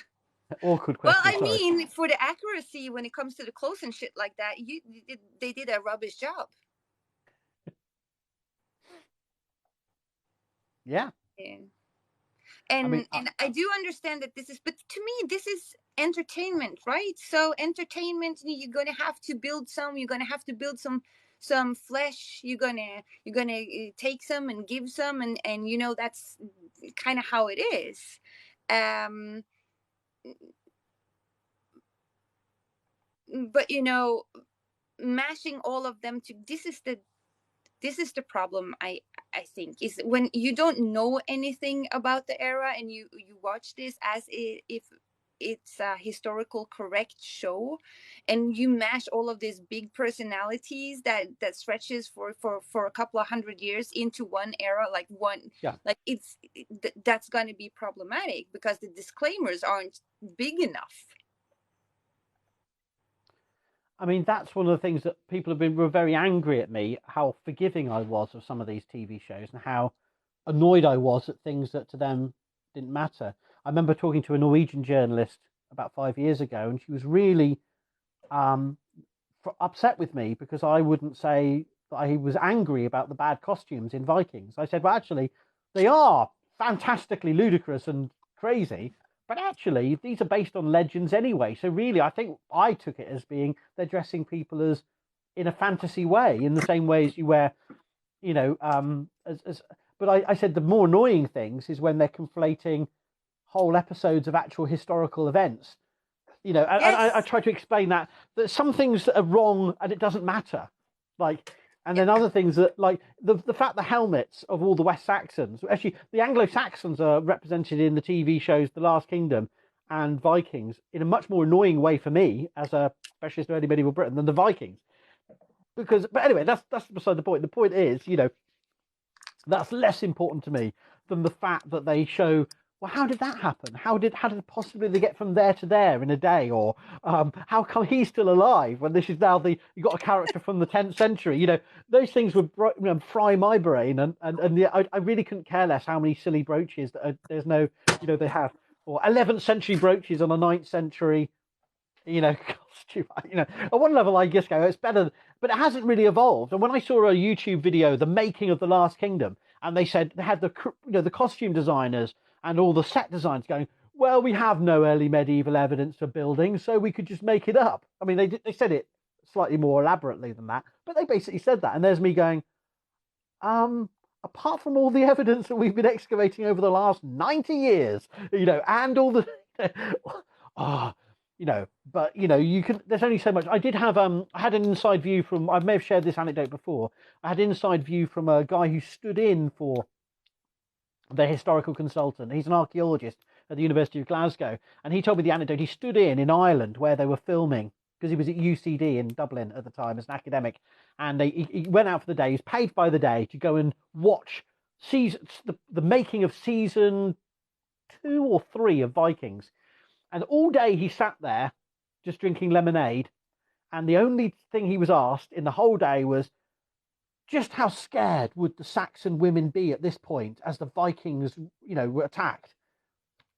Awkward question. Well, I mean, for the accuracy when it comes to the clothes and shit like that, they did a rubbish job. Yeah. And I do understand that this is, but to me, this is entertainment, right? So entertainment, you're gonna have to build some. You're gonna have to build some flesh. You're gonna take some and give some, and that's kind of how it is. But mashing all of them to, this is the this is the problem. I think is when you don't know anything about the era and you watch this as if it's a historical correct show, and you mash all of these big personalities that stretches for a couple of 100 years into one era, like one, like that's going to be problematic because the disclaimers aren't big enough. I mean, that's one of the things that people were very angry at me, how forgiving I was of some of these TV shows and how annoyed I was at things that to them didn't matter. I remember talking to a Norwegian journalist about 5 years ago, and she was really upset with me because I wouldn't say that I was angry about the bad costumes in Vikings. I said, well, actually, they are fantastically ludicrous and crazy, but actually, these are based on legends anyway. So really, I think I took it as being they're dressing people as in a fantasy way, in the same way as you wear, you know, But I said the more annoying things is when they're conflating whole episodes of actual historical events. You know, and I try to explain that some things that are wrong and it doesn't matter. Like, and then other things that, like, the fact the helmets of all the West Saxons, actually, the Anglo-Saxons are represented in the TV shows The Last Kingdom and Vikings in a much more annoying way for me as a specialist in early medieval Britain than the Vikings. But anyway, that's beside the point. The point is, you know, that's less important to me than the fact that they show, well, how did that happen? How did possibly they get from there to there in a day? Or how come he's still alive when this is now you got a character from the 10th century? You know, those things would fry my brain, and I really couldn't care less how many silly brooches that there's no, you know, they have, or 11th century brooches on a 9th century, you know, costume. You know, at one level I just go, it's better, but it hasn't really evolved. And when I saw a YouTube video, the making of The Last Kingdom, and they said they had the costume designers and all the set designs going, well, we have no early medieval evidence for buildings, so we could just make it up. I mean, they said it slightly more elaborately than that, but they basically said that. And there's me going, apart from all the evidence that we've been excavating over the last 90 years, you know, and all the, you know, but you know, there's only so much. I did have, I had an inside view from, I may have shared this anecdote before. I had an inside view from a guy who stood in for the historical consultant. He's an archaeologist at the University of Glasgow, and he told me the anecdote. He stood in Ireland where they were filming, because he was at UCD in Dublin at the time as an academic, and he went out for the day. He's paid by the day to go and watch the making of season 2 or 3 of Vikings, and all day he sat there just drinking lemonade, and the only thing he was asked in the whole day was, just how scared would the Saxon women be at this point as the Vikings, you know, were attacked?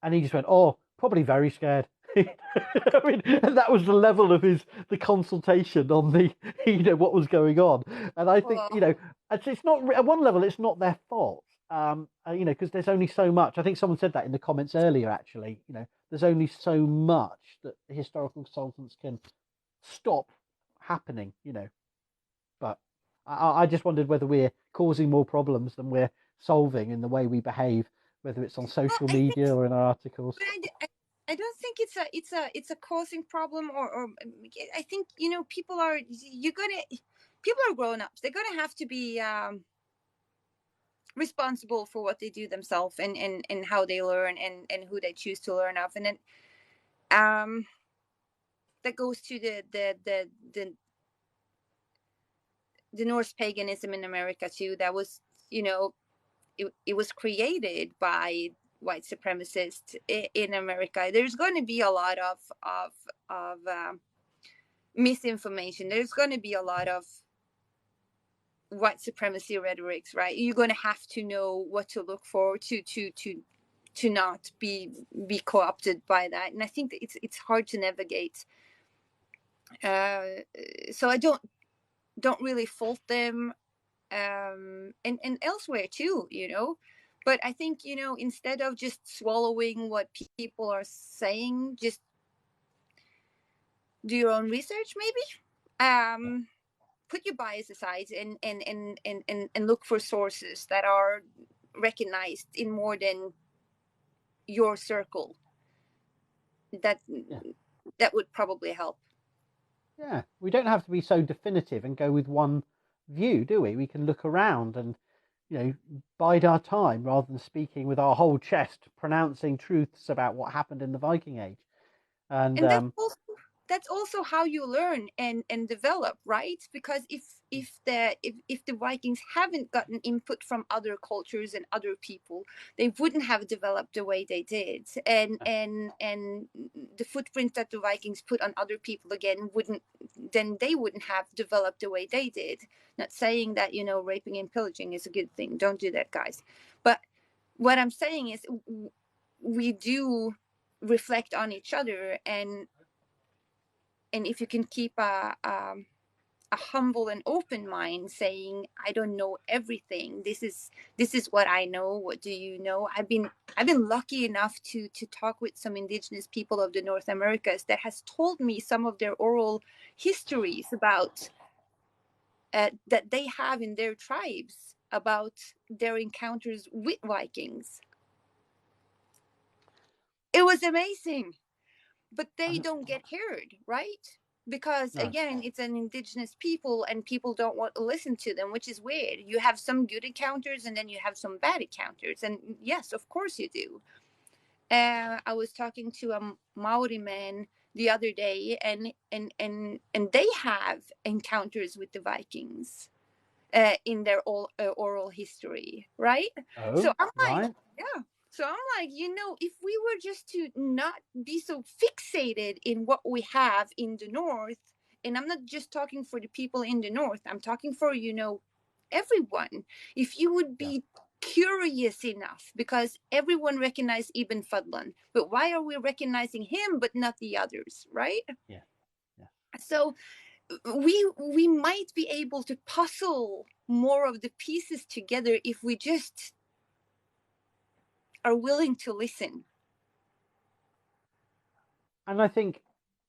And he just went, oh, probably very scared. I mean, and that was the level of the consultation on the, you know, what was going on. And I think, you know, it's not, at one level, it's not their fault, you know, because there's only so much. I think someone said that in the comments earlier, actually, you know, there's only so much that the historical consultants can stop happening, you know. But I just wondered whether we're causing more problems than we're solving in the way we behave, whether it's on social media or in our articles. I don't think it's a causing problem, or I think, you know, people are grown-ups. They're gonna have to be responsible for what they do themselves and how they learn and who they choose to learn of, and then that goes to the Norse paganism in America too. That was, you know, it was created by white supremacists in America. There's going to be a lot of misinformation. There's going to be a lot of white supremacy rhetorics, right? You're going to have to know what to look for to not be co-opted by that. And I think that it's hard to navigate. So I don't really fault them, and elsewhere too, you know. But I think, you know, instead of just swallowing what people are saying, just do your own research, maybe. Put your bias aside and look for sources that are recognized in more than your circle. That would probably help. Yeah, we don't have to be so definitive and go with one view, do we? We can look around and, bide our time rather than speaking with our whole chest, pronouncing truths about what happened in the Viking Age. And that's also how you learn and develop, right? Because if the Vikings haven't gotten input from other cultures and other people, they wouldn't have developed the way they did, and the footprint that the Vikings put on other people again they wouldn't have developed the way they did. Not saying that raping and pillaging is a good thing. Don't do that, guys. But what I'm saying is we do reflect on each other, and if you can keep a humble and open mind, saying, I don't know everything, this is what I know, what do you know? I've been lucky enough to talk with some indigenous people of the North Americas that has told me some of their oral histories about that they have in their tribes about their encounters with Vikings. It was amazing. But they don't get heard, right? Because again, it's an indigenous people and people don't want to listen to them, which is weird. You have some good encounters and then you have some bad encounters. And yes, of course you do. I was talking to a Maori man the other day, and they have encounters with the Vikings in their oral history, right? So I'm like, yeah. So I'm like, if we were just to not be so fixated in what we have in the North, and I'm not just talking for the people in the North, I'm talking for, everyone. If you would be curious enough, because everyone recognized Ibn Fadlan, but why are we recognizing him but not the others, right? Yeah. So we might be able to puzzle more of the pieces together if we just are willing to listen. And I think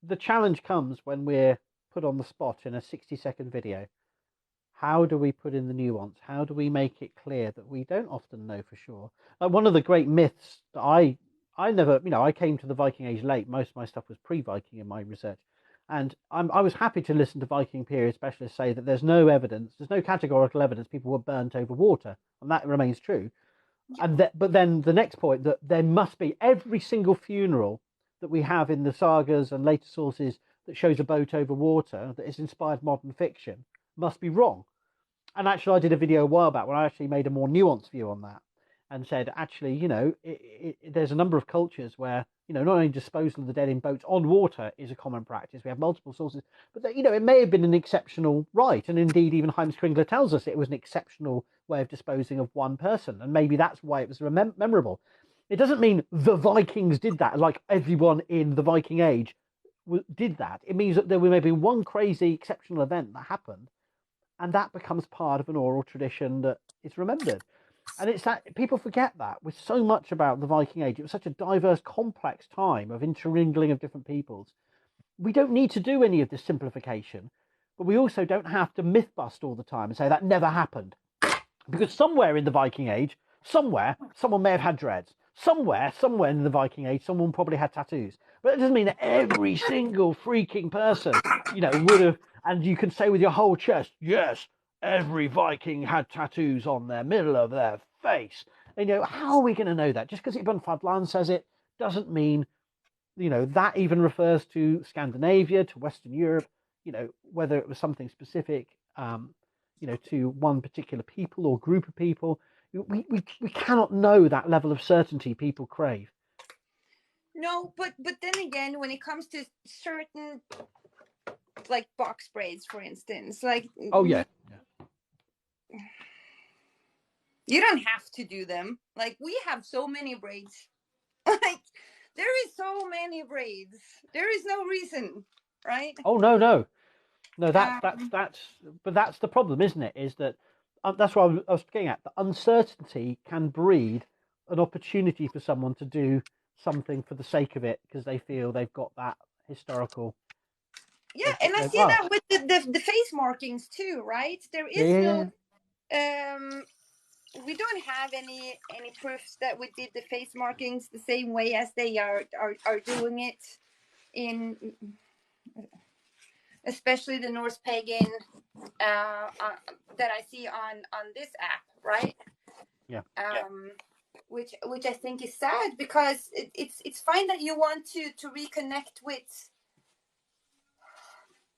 the challenge comes when we're put on the spot in a 60-second video. How do we put in the nuance? How do we make it clear that we don't often know for sure? Like one of the great myths that I never, I came to the Viking Age late. Most of my stuff was pre-Viking in my research. And I was happy to listen to Viking period specialists say that there's no evidence, there's no categorical evidence people were burnt over water. And that remains true. But then the next point, that there must be every single funeral that we have in the sagas and later sources that shows a boat over water that is inspired modern fiction must be wrong. And actually, I did a video a while back where I actually made a more nuanced view on that and said, actually, there's a number of cultures where, not only disposal of the dead in boats on water is a common practice. We have multiple sources, but it may have been an exceptional rite. And indeed, even Heinz Kringler tells us it was an exceptional way of disposing of one person. And maybe that's why it was memorable. It doesn't mean the Vikings did that, like everyone in the Viking Age did that. It means that there was maybe one crazy exceptional event that happened, and that becomes part of an oral tradition that is remembered. And it's that people forget that with so much about the Viking Age. It was such a diverse, complex time of intermingling of different peoples. We don't need to do any of this simplification, but we also don't have to myth bust all the time and say that never happened. Because somewhere in the Viking Age, someone may have had dreads. Somewhere in the Viking Age, someone probably had tattoos. But it doesn't mean that every single freaking person, would have. And you can say with your whole chest, yes, every Viking had tattoos on their middle of their face. And, how are we going to know that? Just because Ibn Fadlan says it doesn't mean, that even refers to Scandinavia, to Western Europe, whether it was something specific, to one particular people or group of people. We cannot know that level of certainty people crave. No, but then again, when it comes to certain, like box braids, for instance, like you don't have to do them. Like we have so many braids. Like there is so many braids. There is no reason, right? Oh no. That's the problem, isn't it? Is that that's what I was getting at. The uncertainty can breed an opportunity for someone to do something for the sake of it because they feel they've got that historical. Yeah, and I see that with the face markings too, right? There is no. We don't have any proofs that we did the face markings the same way as they are doing it in. especially the Norse pagan that I see on this app, right? Yeah. Which I think is sad, because it's fine that you want to reconnect with.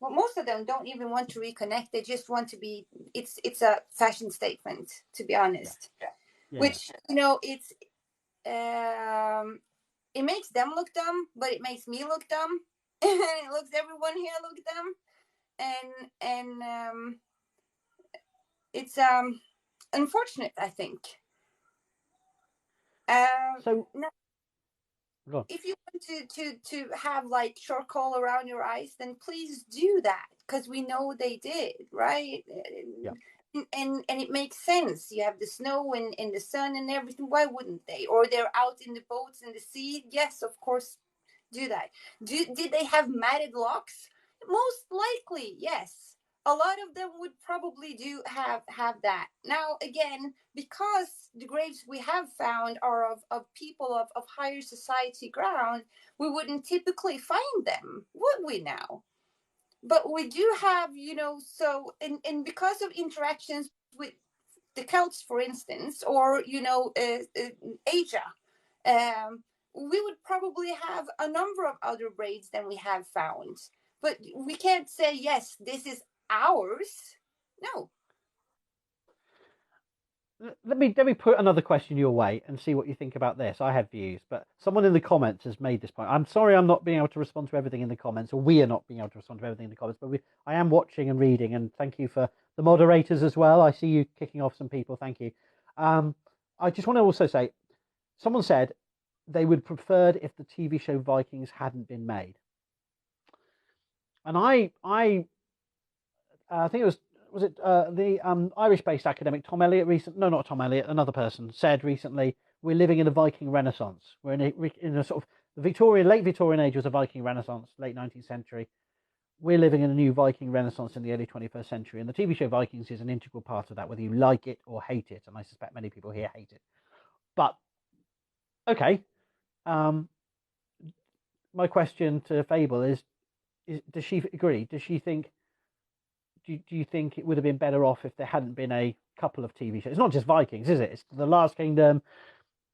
Well, most of them don't even want to reconnect. They just want to be. It's a fashion statement, to be honest. Yeah. Which, you know, it's it makes them look dumb, but it makes me look dumb, and it looks everyone here look dumb, and it's unfortunate, I think. So now, go on. if you want to have like charcoal around your eyes, then please do that, because we know they did, right? Yeah. And it makes sense. You have the snow and the sun and everything. Why wouldn't they? Or they're out in the boats in the sea. Yes, of course, do that. Did they have matted locks? Most likely, yes. A lot of them would probably do have that. Now, again, because the graves we have found are of people of higher society ground, we wouldn't typically find them, would we now? But we do have, you know, so, and because of interactions with the Celts, for instance, or, you know, Asia, we would probably have a number of other braids than we have found. But we can't say, yes, this is ours. No. Let me put another question your way and see what you think about this. I have views, but someone in the comments has made this point. I'm sorry I'm not being able to respond to everything in the comments, or we are not being able to respond to everything in the comments, but I am watching and reading, and thank you for the moderators as well. I see you kicking off some people. Thank you. I just want to also say, someone said they would preferred if the TV show Vikings hadn't been made. And I think it was it the Irish-based academic Tom Elliott not Tom Elliott, another person said recently, we're living in a Viking Renaissance. We're in a sort of the late Victorian age was a Viking Renaissance, late 19th century. We're living in a new Viking Renaissance in the early 21st century, and the TV show Vikings is an integral part of that, whether you like it or hate it, and I suspect many people here hate it. But okay, my question to Fable is does she agree? Does she think? Do you think it would have been better off if there hadn't been a couple of TV shows? It's not just Vikings, is it? It's The Last Kingdom,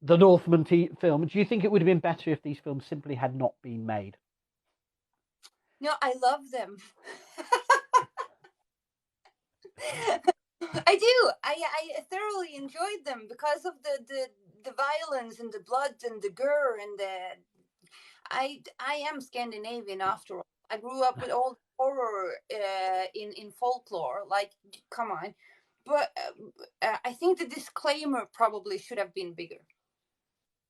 the Northman film. Do you think it would have been better if these films simply had not been made? No, I love them. I do. I thoroughly enjoyed them because of the violence and the blood and the gore and the. I am Scandinavian after all. I grew up with old horror in folklore. Like, come on. But I think the disclaimer probably should have been bigger.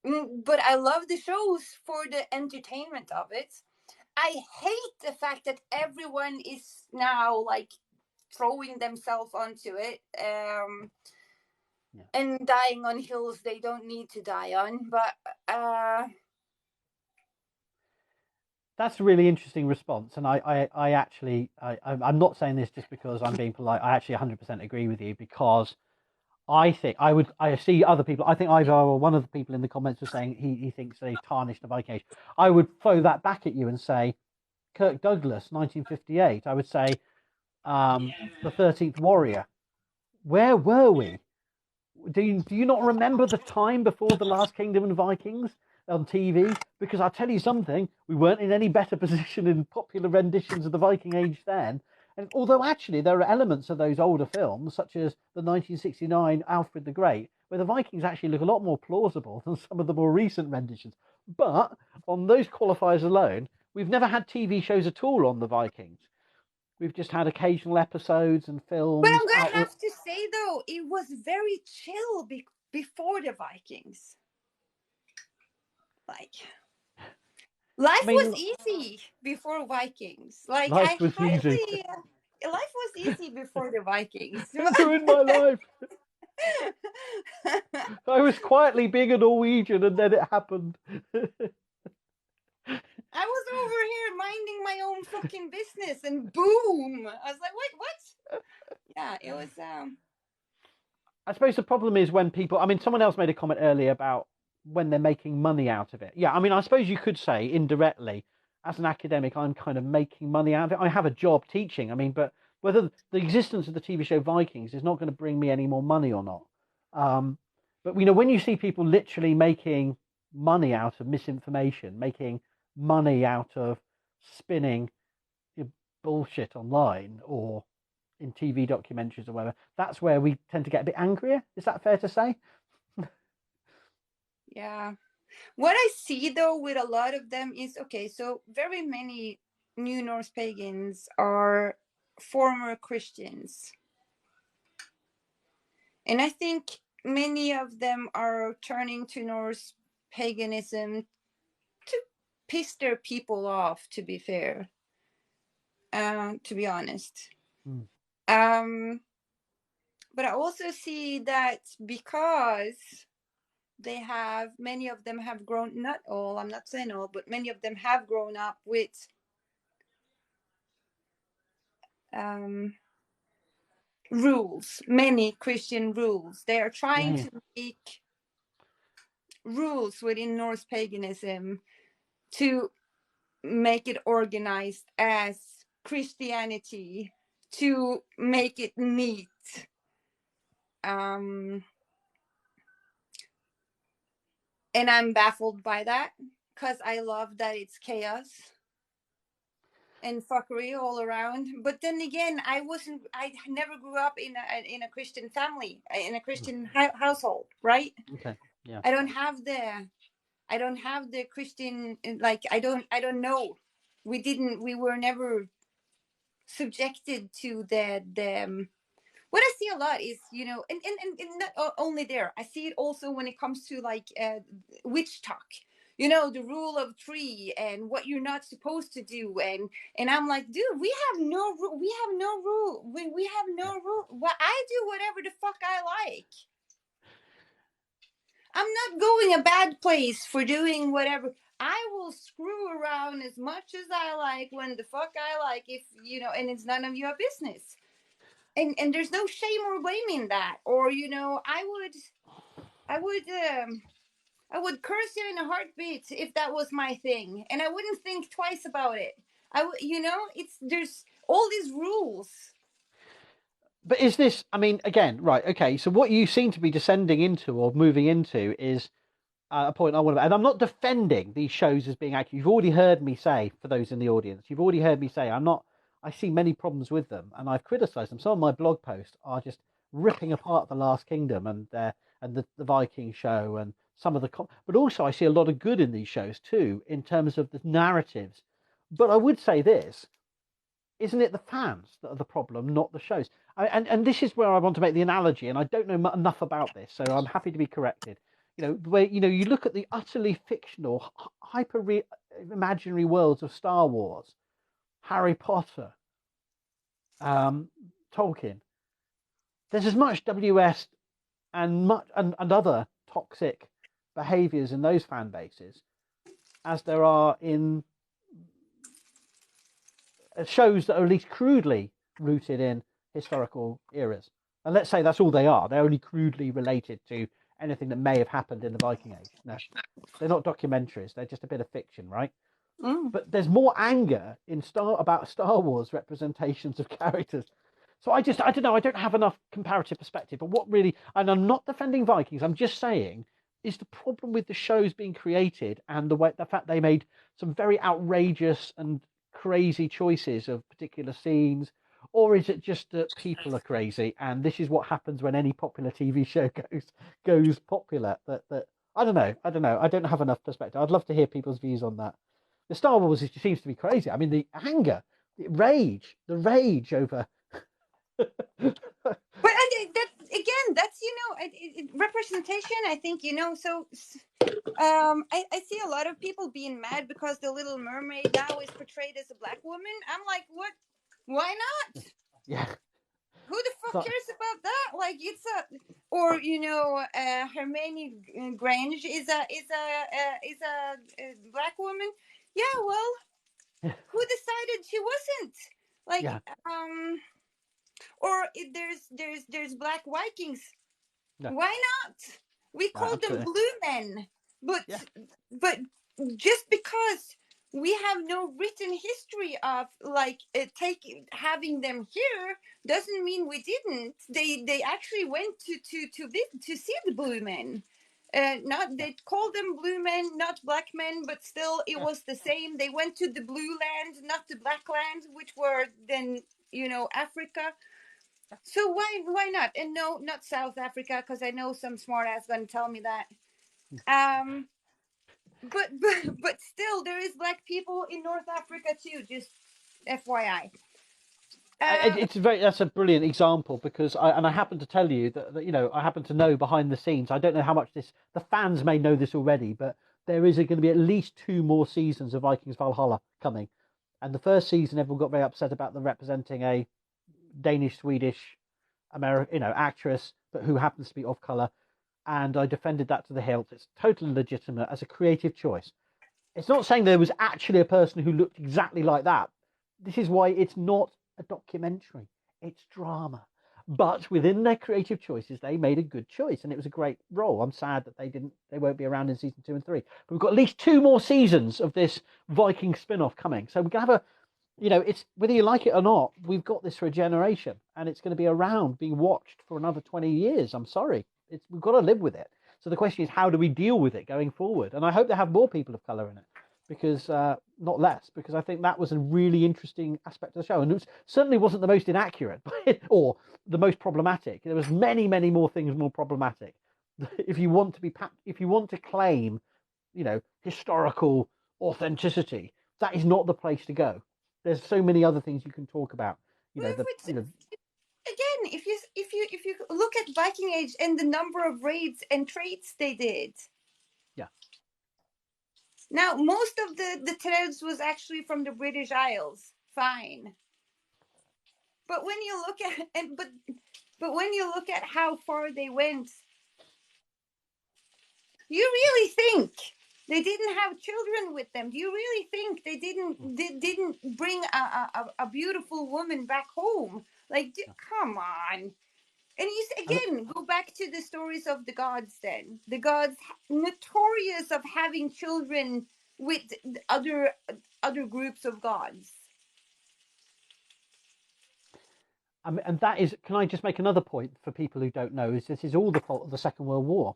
But I love the shows for the entertainment of it. I hate the fact that everyone is now like throwing themselves onto it and dying on hills they don't need to die on. But that's a really interesting response, and I actually I'm not saying this just because I'm being polite. I actually 100% agree with you, because I think I see other people. I think Ivar, or one of the people in the comments, was saying he thinks they tarnished the Viking Age. I would throw that back at you and say Kirk Douglas, 1958. I would say the 13th Warrior. Where were we? Do you not remember the time before The Last Kingdom and Vikings on TV? Because I'll tell you something, we weren't in any better position in popular renditions of the Viking Age then. And although actually there are elements of those older films, such as the 1969 Alfred the Great, where the Vikings actually look a lot more plausible than some of the more recent renditions. But on those qualifiers alone, we've never had TV shows at all on the Vikings. We've just had occasional episodes and films. But I'm going to have to say, though, it was very chill before the Vikings. Like, life was easy before Vikings. Like, life was easy before the Vikings. Never in my life. I was quietly being a Norwegian, and then it happened. I was over here minding my own fucking business, and boom! I was like, "Wait, what?" Yeah, it was. I suppose the problem is when people. I mean, someone else made a comment earlier about when they're making money out of it. Yeah, I mean, I suppose you could say indirectly, as an academic, I'm kind of making money out of it. I have a job teaching. I mean, but whether the existence of the TV show Vikings is not going to bring me any more money or not. But when you see people literally making money out of misinformation, making money out of spinning bullshit online or in TV documentaries or whatever, that's where we tend to get a bit angrier. Is that fair to say? Yeah. What I see though with a lot of them is, okay, so very many New Norse pagans are former Christians. And I think many of them are turning to Norse paganism to piss their people off, to be fair, to be honest. But I also see that because many of them have grown, not all, I'm not saying all, but many of them have grown up with rules, many Christian rules. They are trying to make rules within Norse paganism to make it organized as Christianity, to make it neat. And I'm baffled by that because I love that it's chaos and fuckery all around. But then again, I never grew up in a Christian family, in a Christian household, right? Okay. Yeah. I don't have the Christian, like, I don't know. We were never subjected to the what I see a lot is, and not only there, I see it also when it comes to like witch talk, the rule of three and what you're not supposed to do, and I'm like, dude, we have no rule. We have no rule. Well, I do whatever the fuck I like. I'm not going a bad place for doing whatever. I will screw around as much as I like when the fuck I like, if and it's none of your business. And there's no shame or blame in that. Or I would curse you in a heartbeat if that was my thing, and I wouldn't think twice about it. There's all these rules. But is this, I mean, again, right, okay, so what you seem to be descending into or moving into is a point I want to, and I'm not defending these shows as being accurate. You've already heard me say, for those in the audience, I see many problems with them, and I've criticised them. Some of my blog posts are just ripping apart The Last Kingdom and the Viking show and some of the, but also I see a lot of good in these shows too, in terms of the narratives. But I would say this, isn't it the fans that are the problem, not the shows? And this is where I want to make the analogy, and I don't know enough about this, so I'm happy to be corrected. Where you look at the utterly fictional, hyper imaginary worlds of Star Wars, Harry Potter, Tolkien. There's as much WS and other toxic behaviors in those fan bases as there are in shows that are at least crudely rooted in historical eras. And let's say that's all they are. They're only crudely related to anything that may have happened in the Viking Age. No, they're not documentaries. They're just a bit of fiction, right? But there's more anger about Star Wars representations of characters. So I don't know. I don't have enough comparative perspective. But what really, and I'm not defending Vikings. I'm just saying, is the problem with the shows being created and the fact they made some very outrageous and crazy choices of particular scenes, or is it just that people are crazy and this is what happens when any popular TV show goes popular? That I don't know. I don't have enough perspective. I'd love to hear people's views on that. The Star Wars seems to be crazy. I mean, the anger, the rage over. But that's representation. I think so. I see a lot of people being mad because the Little Mermaid now is portrayed as a black woman. I'm like, what? Why not? Yeah. Who the fuck cares about that? Like, it's Hermione Granger is a black woman. Yeah, well, who decided she wasn't? Like, or there's black Vikings. No. Why not? We call them blue men, but just because we have no written history of like having them here. Doesn't mean we didn't. They actually went to see the blue men. Not they called them blue men, not black men, but still it was the same. They went to the blue land, not the black land, which were then Africa. So why not? And no, not South Africa, because I know some smart ass gonna tell me that. But still, there is black people in North Africa too. Just FYI. That's a brilliant example, because I happen to tell you that I happen to know behind the scenes. I don't know how much the fans may know this already, but there is going to be at least 2 more seasons of Vikings Valhalla coming. And the first season, everyone got very upset about them representing a Danish, Swedish, American, actress, but who happens to be of color. And I defended that to the hilt. It's totally legitimate as a creative choice. It's not saying there was actually a person who looked exactly like that. This is why it's not a documentary. It's drama. But within their creative choices, they made a good choice, and it was a great role. I'm sad that they won't be around in season 2 and 3. But we've got at least 2 more seasons of this Viking spin-off coming. So we're going to have it's whether you like it or not, we've got this for a generation, and it's going to be around being watched for another 20 years. I'm sorry. We've got to live with it. So the question is, how do we deal with it going forward? And I hope they have more people of color in it, because not less, because I think that was a really interesting aspect of the show, and it certainly wasn't the most inaccurate or the most problematic. There was many, many more things more problematic. If you want to claim, historical authenticity, that is not the place to go. There's so many other things you can talk about. Again, if you look at Viking Age and the number of raids and trades they did. Yeah. Now, most of the trades was actually from the British Isles. Fine. But when you look at but when you look at how far they went, you really think they didn't have children with them? Do you really think they didn't bring a beautiful woman back home? Like, come on. And you again go back to the stories of the gods. Then the gods notorious of having children with other groups of gods. And that is, can I just make another point for people who don't know, is this is all the fault of the Second World War,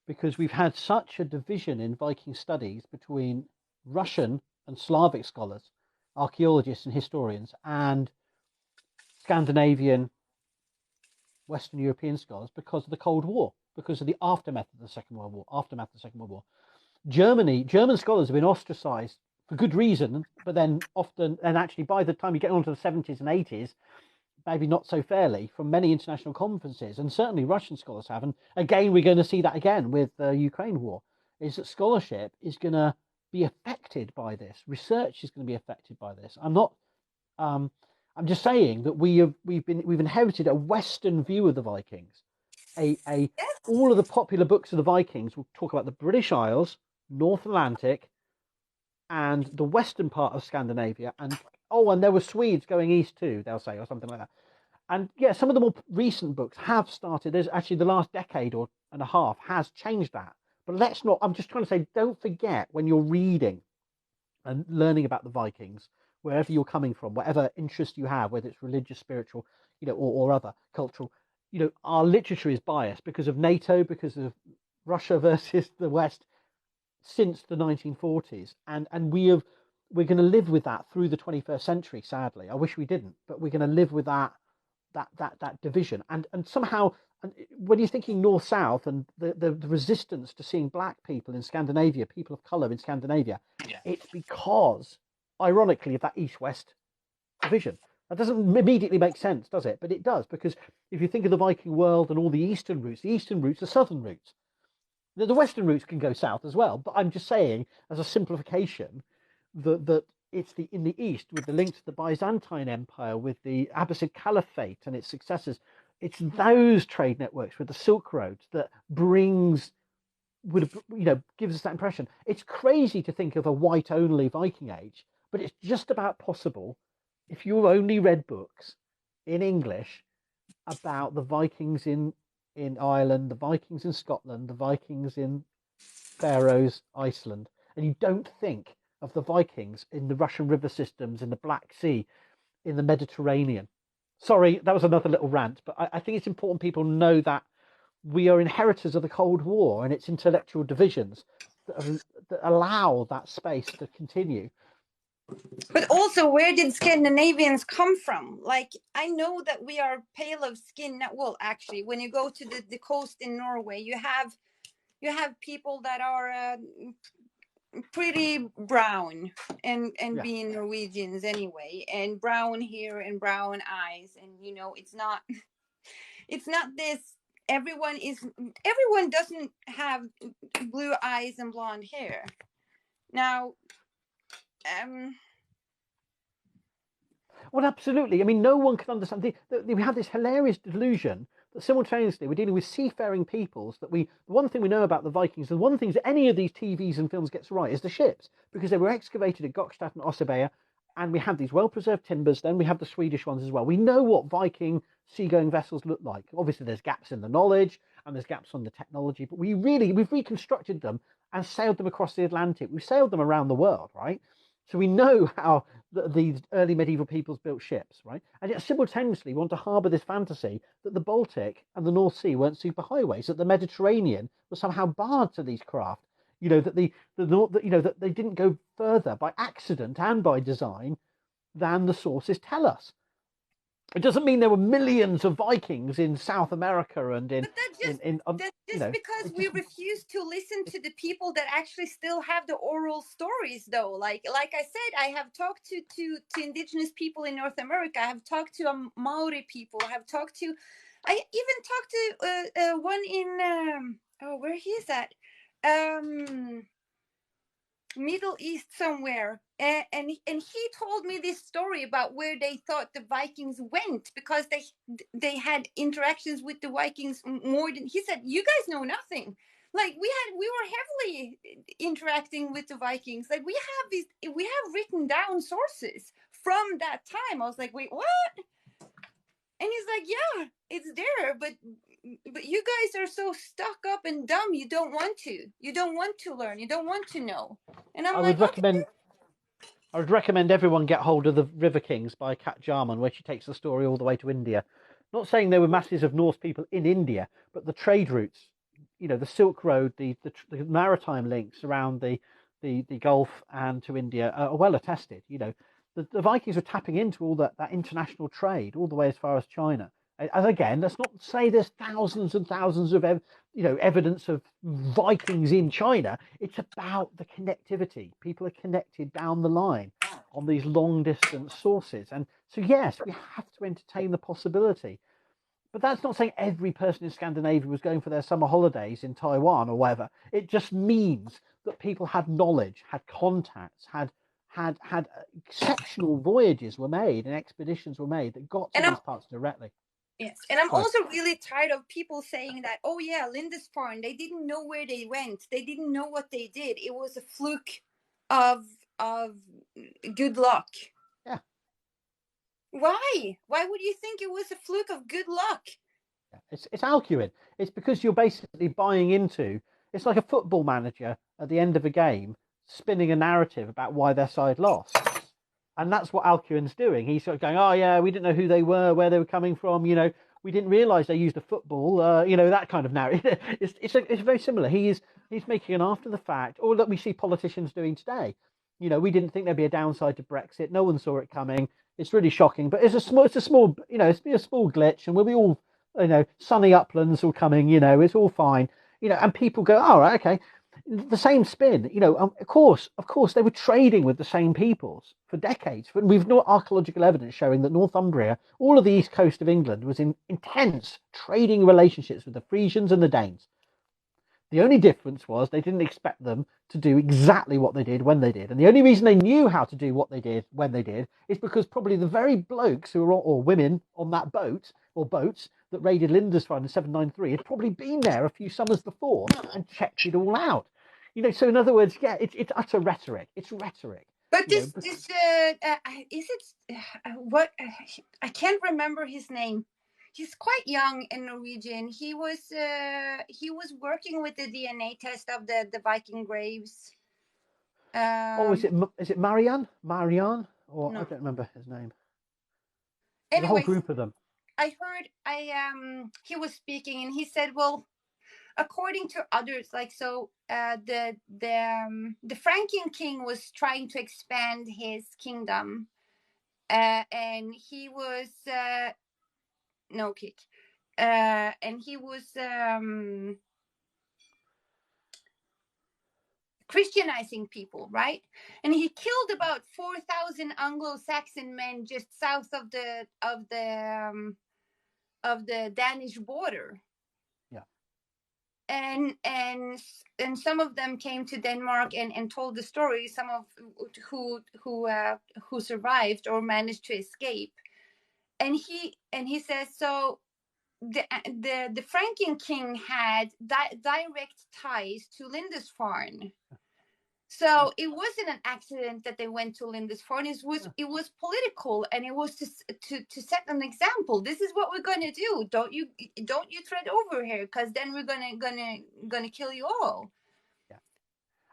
because we've had such a division in Viking studies between Russian and Slavic scholars, archaeologists and historians, and Scandinavian, Western European scholars, because of the Cold War, because of the aftermath of the Second World War. German scholars have been ostracized for good reason, but then often, and actually by the time you get on to the 70s and 80s, maybe not so fairly, from many international conferences, and certainly Russian scholars have. And again, we're going to see that again with the Ukraine war, is that scholarship is going to be affected by this. Research is going to be affected by this. I'm just saying that we've inherited a Western view of the Vikings. All of the popular books of the Vikings will talk about the British Isles, North Atlantic, and the western part of Scandinavia, and there were Swedes going east too, they'll say, or something like that. And yeah, some of the more recent books have started. There's actually the last decade and a half has changed that. But I'm just trying to say, don't forget when you're reading and learning about the Vikings, wherever you're coming from, whatever interest you have, whether it's religious, spiritual, or other cultural, our literature is biased because of NATO, because of Russia versus the West since the 1940s, and we're going to live with that through the 21st century. Sadly, I wish we didn't, but we're going to live with that division, and somehow, when you're thinking north south and the resistance to seeing black people in Scandinavia, people of color in Scandinavia, it's because, ironically, of that east-west division. That doesn't immediately make sense, does it? But it does, because if you think of the Viking world and all the eastern routes are southern routes. The western routes can go south as well, but I'm just saying, as a simplification, that it's in the east, with the link to the Byzantine Empire, with the Abbasid Caliphate and its successors. It's those trade networks with the Silk Road that gives us that impression. It's crazy to think of a white-only Viking Age, but it's just about possible if you've only read books in English about the Vikings in Ireland, the Vikings in Scotland, the Vikings in Faroes, Iceland, and you don't think of the Vikings in the Russian river systems, in the Black Sea, in the Mediterranean. Sorry, that was another little rant, but I think it's important people know that we are inheritors of the Cold War and its intellectual divisions that allow that space to continue. But also, where did Scandinavians come from? Like, I know that we are pale of skin. Well, actually, when you go to the coast in Norway, you have people that are pretty brown and being Norwegians anyway, and brown hair and brown eyes, and you know, it's not this. Everyone doesn't have blue eyes and blonde hair. Now, well, absolutely. I mean, no one can understand. We have this hilarious delusion that simultaneously we're dealing with seafaring peoples. The one thing we know about the Vikings, and one thing that any of these TVs and films gets right, is the ships, because they were excavated at Gokstad and Oseberga, and we have these well-preserved timbers. Then we have the Swedish ones as well. We know what Viking seagoing vessels look like. Obviously, there's gaps in the knowledge and there's gaps on the technology, but we've reconstructed them and sailed them across the Atlantic. We've sailed them around the world, right? So we know how these early medieval peoples built ships, right? And yet simultaneously we want to harbour this fantasy that the Baltic and the North Sea weren't superhighways, that the Mediterranean was somehow barred to these craft. You know, that that they didn't go further by accident and by design than the sources tell us. It doesn't mean there were millions of Vikings in South America and in. But that's just because we refuse to listen to the people that actually still have the oral stories, though. Like I said, I have talked to indigenous people in North America. I have talked to Maori people. I even talked to one in where he is at? Middle East somewhere, and he told me this story about where they thought the Vikings went, because they had interactions with the Vikings more than he said. You guys know nothing. Like we were heavily interacting with the Vikings. Like we have written down sources from that time. I was like, wait, what? And he's like, yeah, it's there, but you guys are so stuck up and dumb. You don't want to learn. You don't want to know. And I would recommend everyone get hold of the River Kings by Kat Jarman, where she takes the story all the way to India. Not saying there were masses of Norse people in India, but the trade routes, you know, the Silk Road, the maritime links around the Gulf and to India are well attested. You know, the Vikings were tapping into all that international trade all the way as far as China. And again, let's not say there's thousands and thousands of evidence of Vikings in China. It's about the connectivity. People are connected down the line on these long distance sources. And so, yes, we have to entertain the possibility. But that's not saying every person in Scandinavia was going for their summer holidays in Taiwan or whatever. It just means that people had knowledge, had contacts, had exceptional voyages were made and expeditions were made that got to these parts directly. Yes, and I'm also really tired of people saying that, oh yeah, Lindisfarne, they didn't know where they went. They didn't know what they did. It was a fluke of good luck. Yeah. Why? Why would you think it was a fluke of good luck? It's Alcuin. It's because you're basically buying into. It's like a football manager at the end of a game spinning a narrative about why their side lost. And that's what Alcuin's doing. He's sort of going, oh, yeah, we didn't know who they were, where they were coming from. You know, we didn't realise they used a football, you know, that kind of narrative. It's very similar. He's making an after the fact, or that we see politicians doing today. You know, we didn't think there'd be a downside to Brexit. No one saw it coming. It's really shocking. But it's a small, you know, it's a small glitch. And we'll be all, you know, sunny uplands all coming, you know, it's all fine. You know, and people go, all right, okay. The same spin, you know, of course, they were trading with the same peoples for decades. We've no archaeological evidence showing that Northumbria, all of the east coast of England, was in intense trading relationships with the Frisians and the Danes. The only difference was they didn't expect them to do exactly what they did when they did. And the only reason they knew how to do what they did when they did is because probably the very blokes who were, or women on that boat or boats that raided Lindisfarne in 793 had probably been there a few summers before and checked it all out. You know, so in other words, yeah, it's utter rhetoric. It's rhetoric. But is it what I can't remember his name. He's quite young in Norwegian. He was working with the DNA test of the Viking graves. Is it Marianne? Or No. I don't remember his name. There's a Anyways, whole group of them. I heard he was speaking and he said, well, according to others, like the Franking king was trying to expand his kingdom, and he was and he was Christianizing people, right? And he killed about 4,000 Anglo-Saxon men just south of the Danish border. And some of them came to Denmark and told the story. Some of who survived or managed to escape. And he says, so the Franking king had direct ties to Lindisfarne. So it wasn't an accident that they went to Lindisfarne. It was political, and it was to set an example. This is what we're gonna do. Don't you tread over here, because then we're gonna kill you all. Yeah.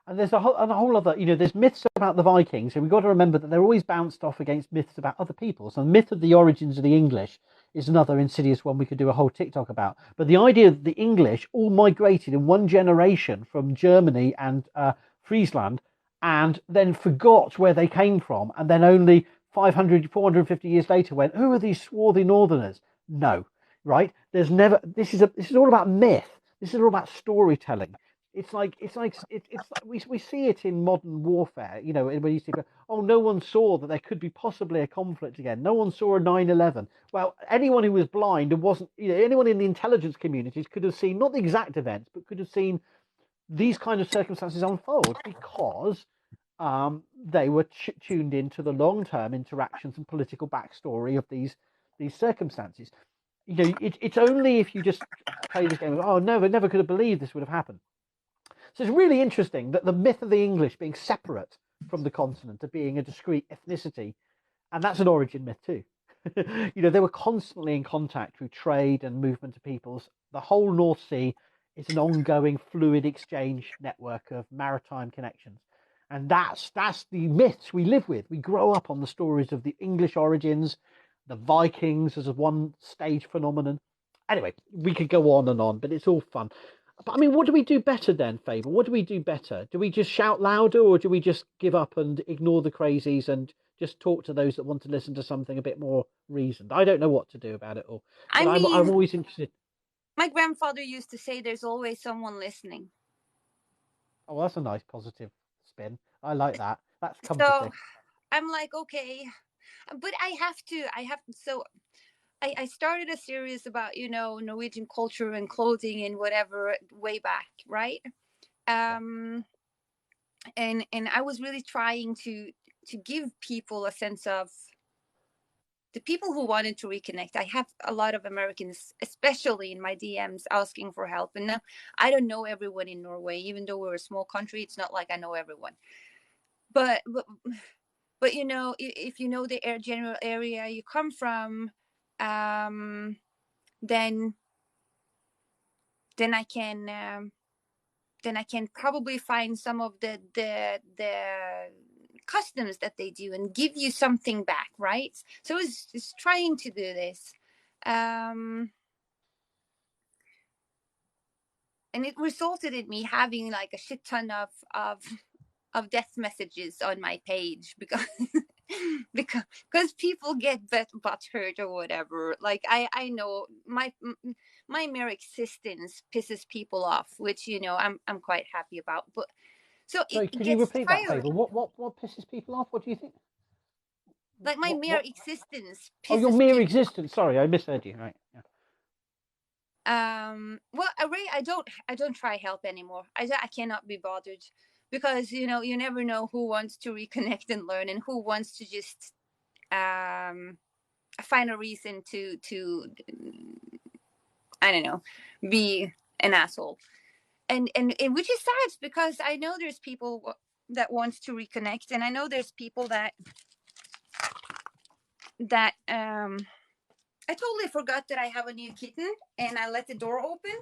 And there's a whole other, there's myths about the Vikings, and we've got to remember that they're always bounced off against myths about other people. So the myth of the origins of the English is another insidious one we could do a whole TikTok about. But the idea that the English all migrated in one generation from Germany and Friesland, and then forgot where they came from, and then only 450 years later went, who are these swarthy northerners? No, right? There's never. This is all about myth. This is all about storytelling. It's like we see it in modern warfare. When you see, oh, no one saw that there could be possibly a conflict again. No one saw a 9/11. Well, anyone who was blind and wasn't, anyone in the intelligence communities could have seen not the exact events, but could have seen these kind of circumstances unfold because they were tuned into the long-term interactions and political backstory of these circumstances. It's only if you just play this game of, oh no, they never could have believed this would have happened. So it's really interesting that the myth of the English being separate from the continent, of being a discrete ethnicity, and that's an origin myth too. They were constantly in contact through trade and movement of peoples. The whole North Sea is an ongoing fluid exchange network of maritime connections. And that's the myths we live with. We grow up on the stories of the English origins, the Vikings as a one stage phenomenon. Anyway, we could go on and on, but it's all fun. But I mean, what do we do better then, Faber? What do we do better? Do we just shout louder, or do we just give up and ignore the crazies and just talk to those that want to listen to something a bit more reasoned? I don't know what to do about it all. But I'm always interested. My grandfather used to say there's always someone listening. Oh, well, that's a nice positive spin. I like that. That's comforting. So I'm like, okay, but I have to. So I started a series about, Norwegian culture and clothing and whatever way back, right? And I was really trying to give people a sense of the people who wanted to reconnect. I have a lot of Americans, especially in my DMs, asking for help. And now I don't know everyone in Norway, even though we're a small country. It's not like I know everyone. But if you know the general area you come from, then I can probably find some of the customs that they do and give you something back, right? So it's trying to do this, and it resulted in me having like a shit ton of death messages on my page because people get butthurt or whatever. Like I know my mere existence pisses people off, which I'm quite happy about. But so Sorry, it could you gets repeat tiring. that, Faber? What pisses people off? What do you think? Like my mere existence pisses. Oh, your mere existence. Sorry, I misheard you. Right. Yeah. Well, I don't try help anymore. I cannot be bothered, because you never know who wants to reconnect and learn, and who wants to just find a reason to I don't know, be an asshole, and which is sad, because I know there's people that wants to reconnect, and I know there's people that I totally forgot that I have a new kitten, and I let the door open.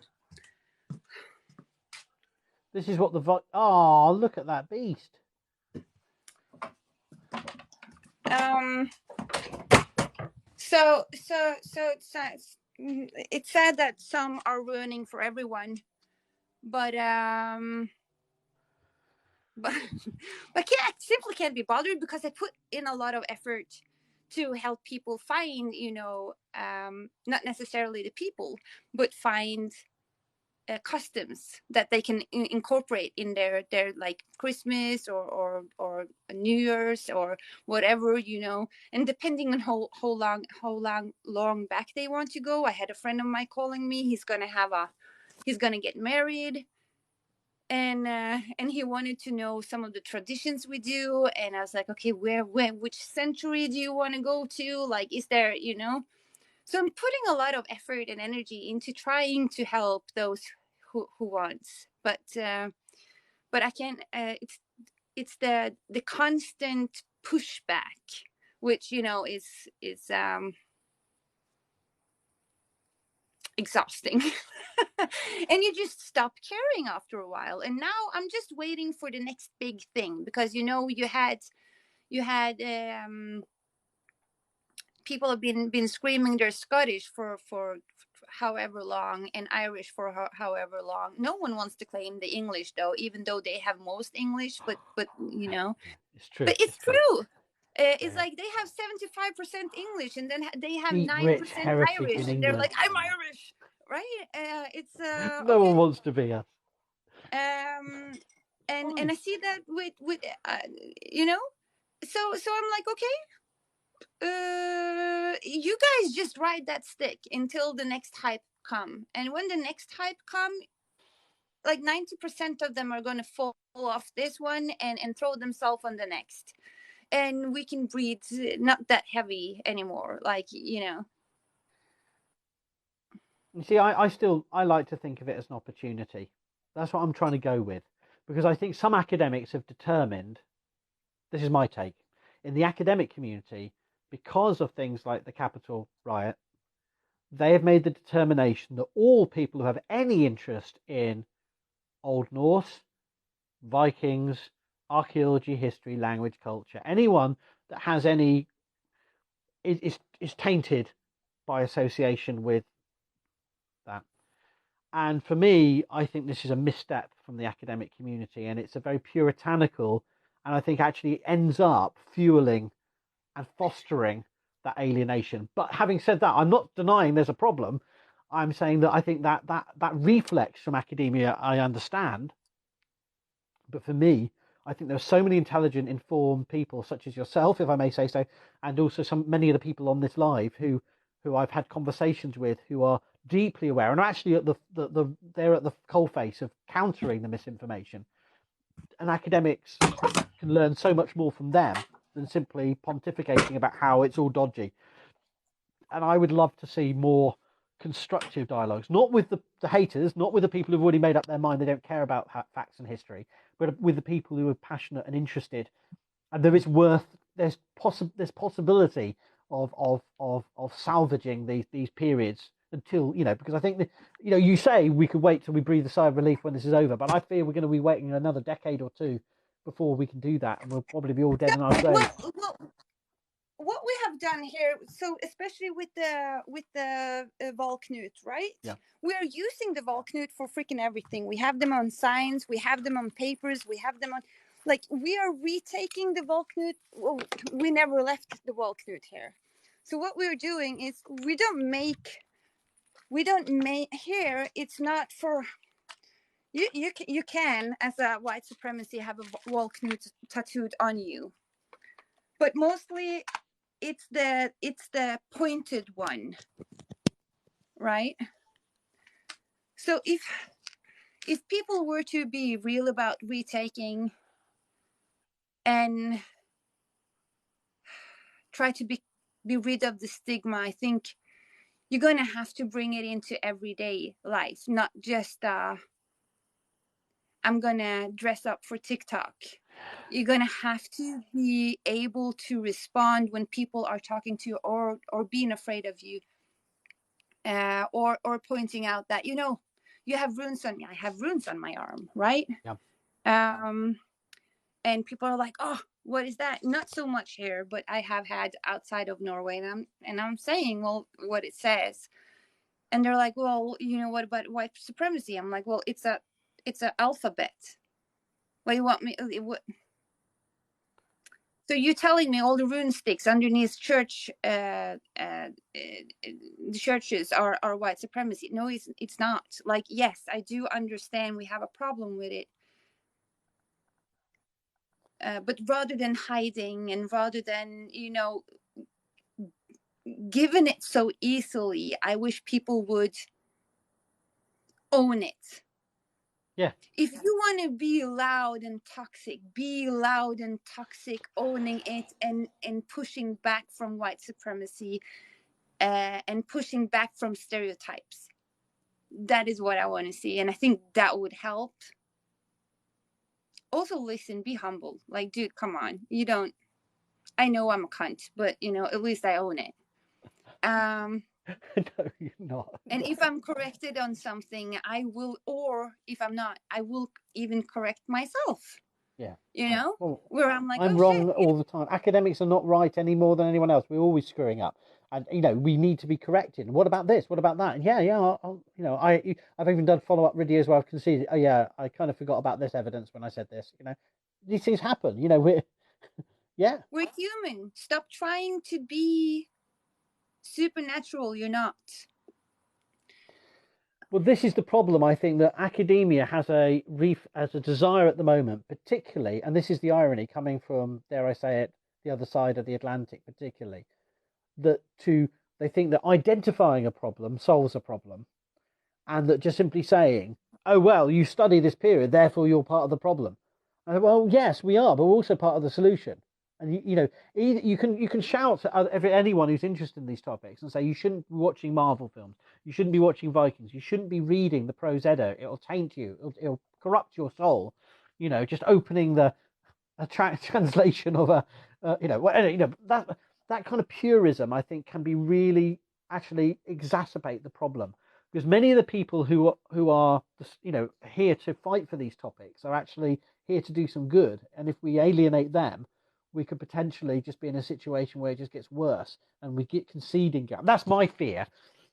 This is what oh, look at that beast. So it's sad that some are ruining for everyone, but simply can't be bothered because I put in a lot of effort to help people find, not necessarily the people, but find customs that they can incorporate in their like Christmas or New Year's or whatever, and depending on how long back they want to go. I had a friend of mine calling me. He's gonna get married, and he wanted to know some of the traditions we do, and I was like, okay, which century do you want to go to? Like, is there, so I'm putting a lot of effort and energy into trying to help those who wants, but I can't. It's the constant pushback, which is exhausting. And you just stop caring after a while, and now I'm just waiting for the next big thing, because you had people have been screaming they're Scottish for however long, and Irish for however long. No one wants to claim the English, though, even though they have most English, but It's true. but it's true. It's Yeah. like they have 75% English, and then they have Deep, 9% rich heritage Irish. in They're England. like, I'm Irish, right? It's No okay. one wants to be us. And I see that with so I'm like, okay, you guys just ride that stick until the next hype come, and when the next hype come, like 90% of them are going to fall off this one and throw themselves on the next, and we can breathe not that heavy anymore, like You see, I like to think of it as an opportunity. That's what I'm trying to go with, because I think some academics have determined, this is my take, in the academic community, because of things like the Capitol riot, they have made the determination that all people who have any interest in Old Norse, Vikings, archaeology, history, language, culture, anyone that has any is tainted by association with that. And for me, I think this is a misstep from the academic community, and it's a very puritanical, and I think actually ends up fueling and fostering that alienation. But having said that, I'm not denying there's a problem. I'm saying that I think that reflex from academia, I understand. But for me, I think there are so many intelligent, informed people, such as yourself, if I may say so, and also many of the people on this live who I've had conversations with, who are deeply aware and are actually at they're at the coalface of countering the misinformation. And academics can learn so much more from them than simply pontificating about how it's all dodgy. And I would love to see more constructive dialogues, not with the haters, not with the people who've already made up their mind they don't care about facts and history, but with the people who are passionate and interested. And there's possibility of salvaging these periods until, because I think that, you say we could wait till we breathe a sigh of relief when this is over, but I fear we're going to be waiting another decade or two before we can do that, and we'll probably be all dead in our graves. Well, what we have done here, so especially with the Valknut, right? Yeah. We are using the Valknut for freaking everything. We have them on signs, we have them on papers, we have them on, like, we are retaking the Valknut. Well, we never left the Valknut here. So what we're doing is we don't make here. It's not for you can, as a white supremacy, have a Valknut tattooed on you, but mostly it's the pointed one, right? So if people were to be real about retaking and try to be rid of the stigma, I think you're going to have to bring it into everyday life, not just I'm going to dress up for TikTok. You're going to have to be able to respond when people are talking to you or being afraid of you, or pointing out that, you have runes on me. I have runes on my arm, right? Yeah. And people are like, oh, what is that? Not so much here, but I have had outside of Norway, and I'm saying, well, what it says, and they're like, well, what about white supremacy? I'm like, well, it's a alphabet. What do you want me? What? So you're telling me all the rune sticks underneath church, the churches are white supremacy? No, it's not. Like, yes, I do understand we have a problem with it. But rather than hiding and rather than, given it so easily, I wish people would own it. Yeah. If you want to be loud and toxic, be loud and toxic, owning it and pushing back from white supremacy and pushing back from stereotypes. That is what I want to see. And I think that would help. Also, listen, be humble. Like, dude, come on. I know I'm a cunt, but, at least I own it. No, you're not. And if I'm corrected on something, I will, or if I'm not, I will even correct myself. Yeah. Well, where I'm like, I'm wrong all the time. Academics are not right any more than anyone else. We're always screwing up, and we need to be corrected. What about this? What about that? And I've even done follow-up videos where I've conceded. Oh yeah, I kind of forgot about this evidence when I said this. These things happen. We're we're human. Stop trying to be supernatural. You're not. Well, this is the problem. I think that academia has a desire at the moment, particularly, and this is the irony coming from, dare I say it, the other side of the Atlantic, particularly, that they think that identifying a problem solves a problem, and that just simply saying, "Oh well, you study this period, therefore you're part of the problem." And well, yes, we are, but we're also part of the solution. And you can shout at anyone who's interested in these topics and say you shouldn't be watching Marvel films, you shouldn't be watching Vikings, you shouldn't be reading the prose Edda. It'll taint you. It'll corrupt your soul. Just opening a translation of that kind of purism, I think, can be really actually exacerbate the problem, because many of the people who are here to fight for these topics are actually here to do some good, and if we alienate them, we could potentially just be in a situation where it just gets worse and we get conceding ground. That's my fear.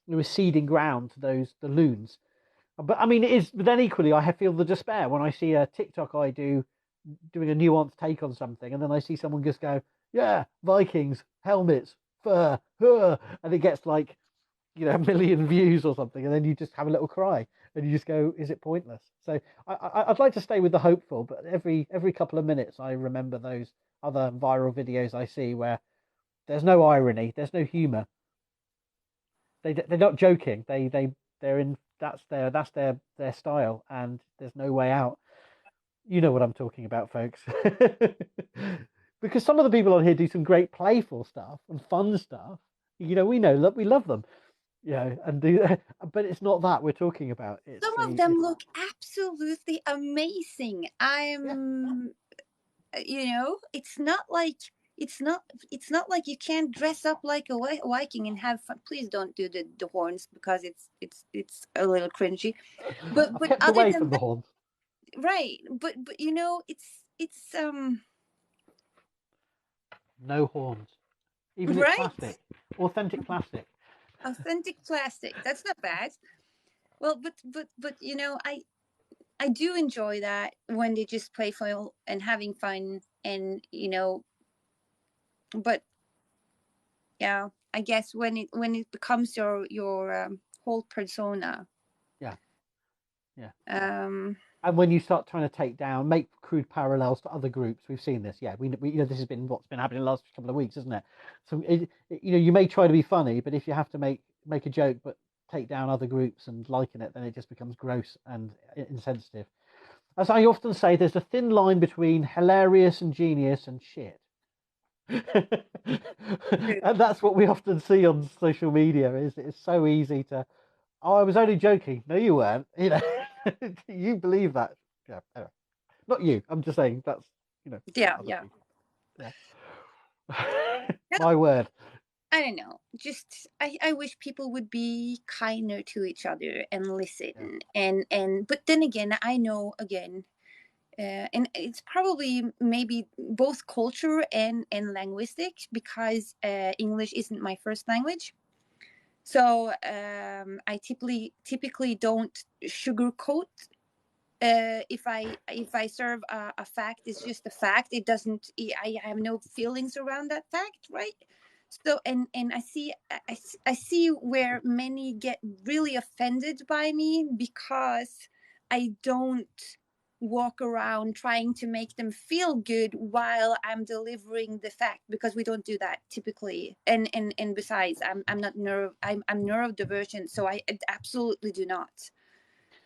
We're ceding ground to the loons. But I mean, it is. But then equally, I feel the despair when I see a TikTok doing a nuanced take on something, and then I see someone just go, "Yeah, Vikings, helmets, fur," and it gets like, a million views or something, and then you just have a little cry, and you just go, "Is it pointless?" So I'd like to stay with the hopeful, but every couple of minutes, I remember those other viral videos I see where there's no irony, there's no humor. They're not joking. They're in. That's their style, and there's no way out. You know what I'm talking about, folks. Because some of the people on here do some great playful stuff and fun stuff. We love them. And but it's not that we're talking about. Some of them look absolutely amazing. It's not like you can't dress up like a Viking and have fun. Please don't do the horns, because it's a little cringy. But I've kept away from the horns. Right, but it's no horns, even right? It's plastic, authentic plastic. Authentic plastic. That's not bad. Well, but I do enjoy that when they just playful and having fun, and but yeah, I guess when it becomes your whole persona. Yeah. And when you start trying to make crude parallels to other groups, we've seen this. Yeah, we this has been what's been happening the last couple of weeks, isn't it? So you may try to be funny, but if you have to make a joke but take down other groups and liken it, then it just becomes gross and insensitive. As I often say, there's a thin line between hilarious and genius and shit. And that's what we often see on social media. It's so easy to, I was only joking. No, you weren't. You believe that. Yeah, anyway. Not you. I'm just saying that's yeah. My word. I don't know. Just I wish people would be kinder to each other and listen. And but then again, I know and it's probably maybe both culture and linguistic, because English isn't my first language. So I typically don't sugarcoat. If I serve a fact, it's just a fact. It doesn't. I have no feelings around that fact, right? So and I see where many get really offended by me, because I don't walk around trying to make them feel good while I'm delivering the fact, because we don't do that typically. And besides, I'm not I'm neurodivergent, so I absolutely do not.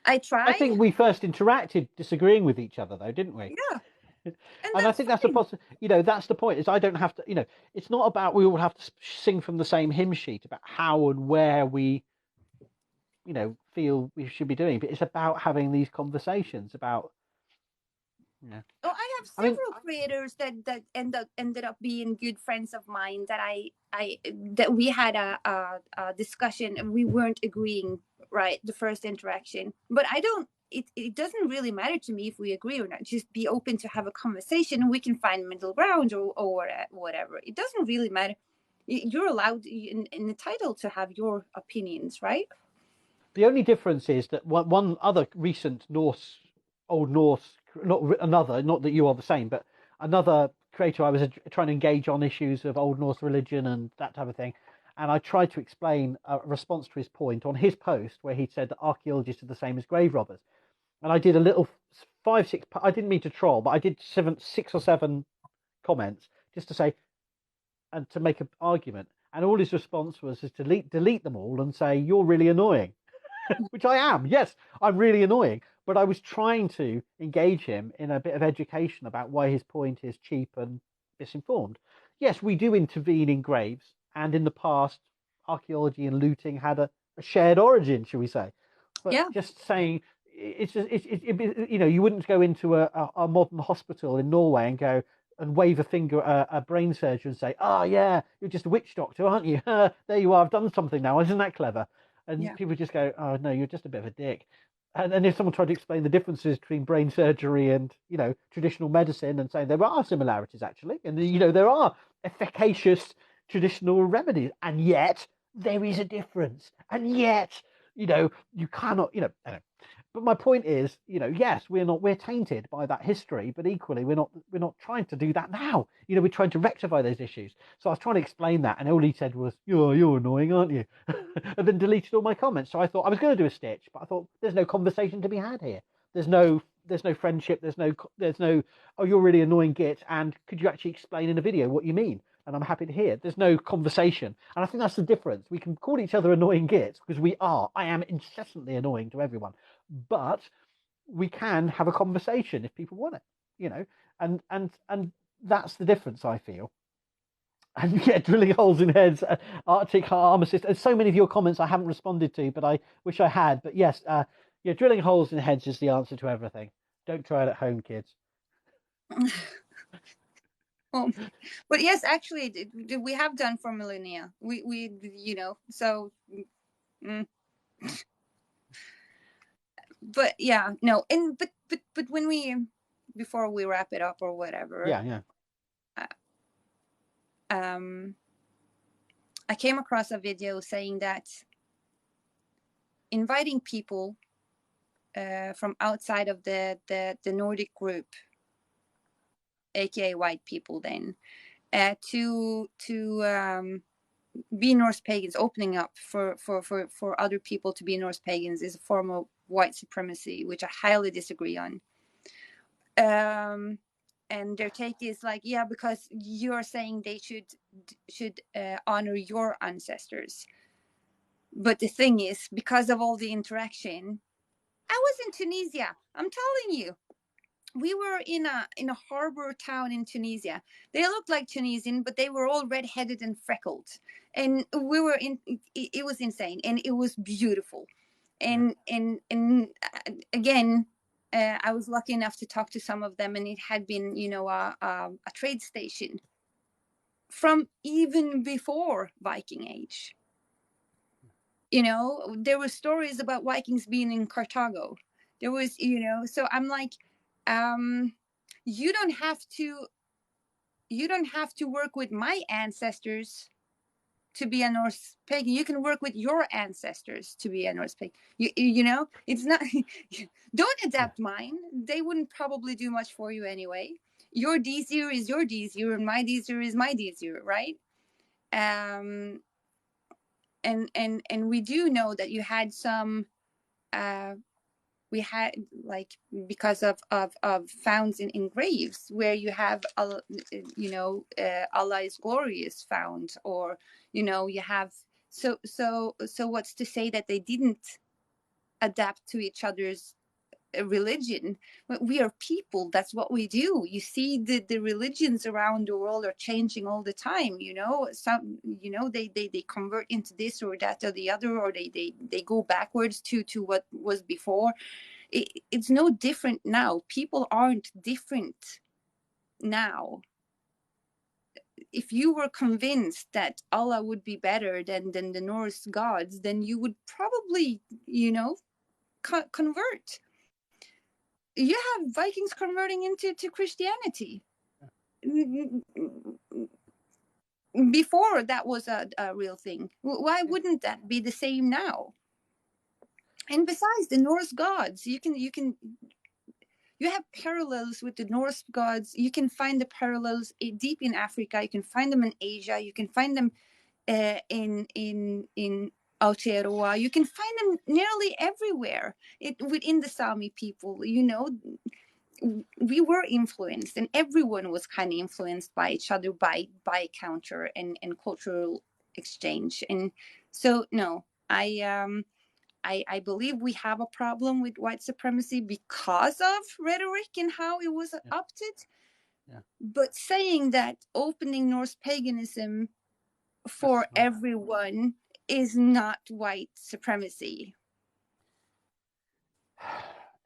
I try. I think we first interacted disagreeing with each other, though, didn't we? Yeah. And I think that's that's the point, is I don't have to, it's not about we all have to sing from the same hymn sheet about how and where we, feel we should be doing, but it's about having these conversations about, Oh, I have several creators that ended up being good friends of mine, that that we had a discussion and we weren't agreeing, right, the first interaction. But I don't. It doesn't really matter to me if we agree or not. Just be open to have a conversation, and we can find middle ground or whatever. It doesn't really matter. You're allowed in entitled to have your opinions, right? The only difference is that one other recent Old Norse, not that you are the same, but another creator I was trying to engage on issues of Old Norse religion and that type of thing. And I tried to explain a response to his point on his post where he said that archaeologists are the same as grave robbers. And I did a little 5-6, I didn't mean to troll, but I did 6 or 7 comments just to say, and to make an argument. And all his response was to delete them all and say, you're really annoying. Which I am. Yes, I'm really annoying. But I was trying to engage him in a bit of education about why his point is cheap and misinformed. Yes, we do intervene in graves. And in the past, archaeology and looting had a shared origin, shall we say. But just saying, you wouldn't go into a modern hospital in Norway and go and wave a finger at a brain surgeon and say, oh, yeah, you're just a witch doctor, aren't you? There you are, I've done something now. Isn't that clever? And people just go, oh, no, you're just a bit of a dick. And if someone tried to explain the differences between brain surgery and, traditional medicine, and say there are similarities, actually, and, there are efficacious traditional remedies, and yet there is a difference. And yet, you cannot, But my point is, yes, we're tainted by that history, but equally we're not trying to do that now. We're trying to rectify those issues. So I was trying to explain that, and all he said was, "You're annoying, aren't you?" And then deleted all my comments. So I thought I was going to do a stitch, but I thought there's no conversation to be had here. There's no friendship. There's no. Oh, you're really annoying, Git. And could you actually explain in a video what you mean? And I'm happy to hear. There's no conversation, and I think that's the difference. We can call each other annoying Gits because we are. I am incessantly annoying to everyone. But we can have a conversation if people want it, and that's the difference, I feel. And drilling holes in heads, Arctic Armistice, and so many of your comments I haven't responded to, but I wish I had. But yes, drilling holes in heads is the answer to everything. Don't try it at home, kids. But yes, actually, we have done for millennia. We so. But yeah, no, and but when we, before we wrap it up or whatever, I came across a video saying that inviting people from outside of the Nordic group, aka white people, then to be Norse pagans, opening up for other people to be Norse pagans, is a form of white supremacy, which I highly disagree on. And their take is like, yeah, because you're saying they should honor your ancestors. But the thing is, because of all the interaction, I was in Tunisia. I'm telling you, we were in a harbor town in Tunisia. They looked like Tunisian, but they were all redheaded and freckled. And we were it was insane, and it was beautiful. And again, I was lucky enough to talk to some of them, and it had been, a trade station from even before Viking age. There were stories about Vikings being in Carthago. There was, so I'm like, you don't have to work with my ancestors to be a Norse pagan. You can work with your ancestors to be a Norse pagan. You know, it's not. Don't adapt mine. They wouldn't probably do much for you anyway. Your D0 is your D0, and my D0 is my D0, right? And we do know that you had some. We had, like, because of founds in graves where you have Allah is glorious found, or you have so what's to say that they didn't adapt to each other's religion? We are people, that's what we do. You see, the religions around the world are changing all the time. Some they convert into this or that or the other, or they go backwards to what was before. It's no different now. People aren't different now. If you were convinced that Allah would be better than the Norse gods, then you would probably convert. You have Vikings converting into Christianity. Before that was a real thing. Why wouldn't that be the same now? And besides, the Norse gods, you have parallels with the Norse gods. You can find the parallels deep in Africa. You can find them in Asia. You can find them in Aotearoa. You can find them nearly everywhere. Within the Sami people, we were influenced, and everyone was kind of influenced by each other, by culture and cultural exchange. And so, no, I believe we have a problem with white supremacy because of rhetoric and how it was opted. Yeah. But saying that opening Norse paganism for everyone is not white supremacy.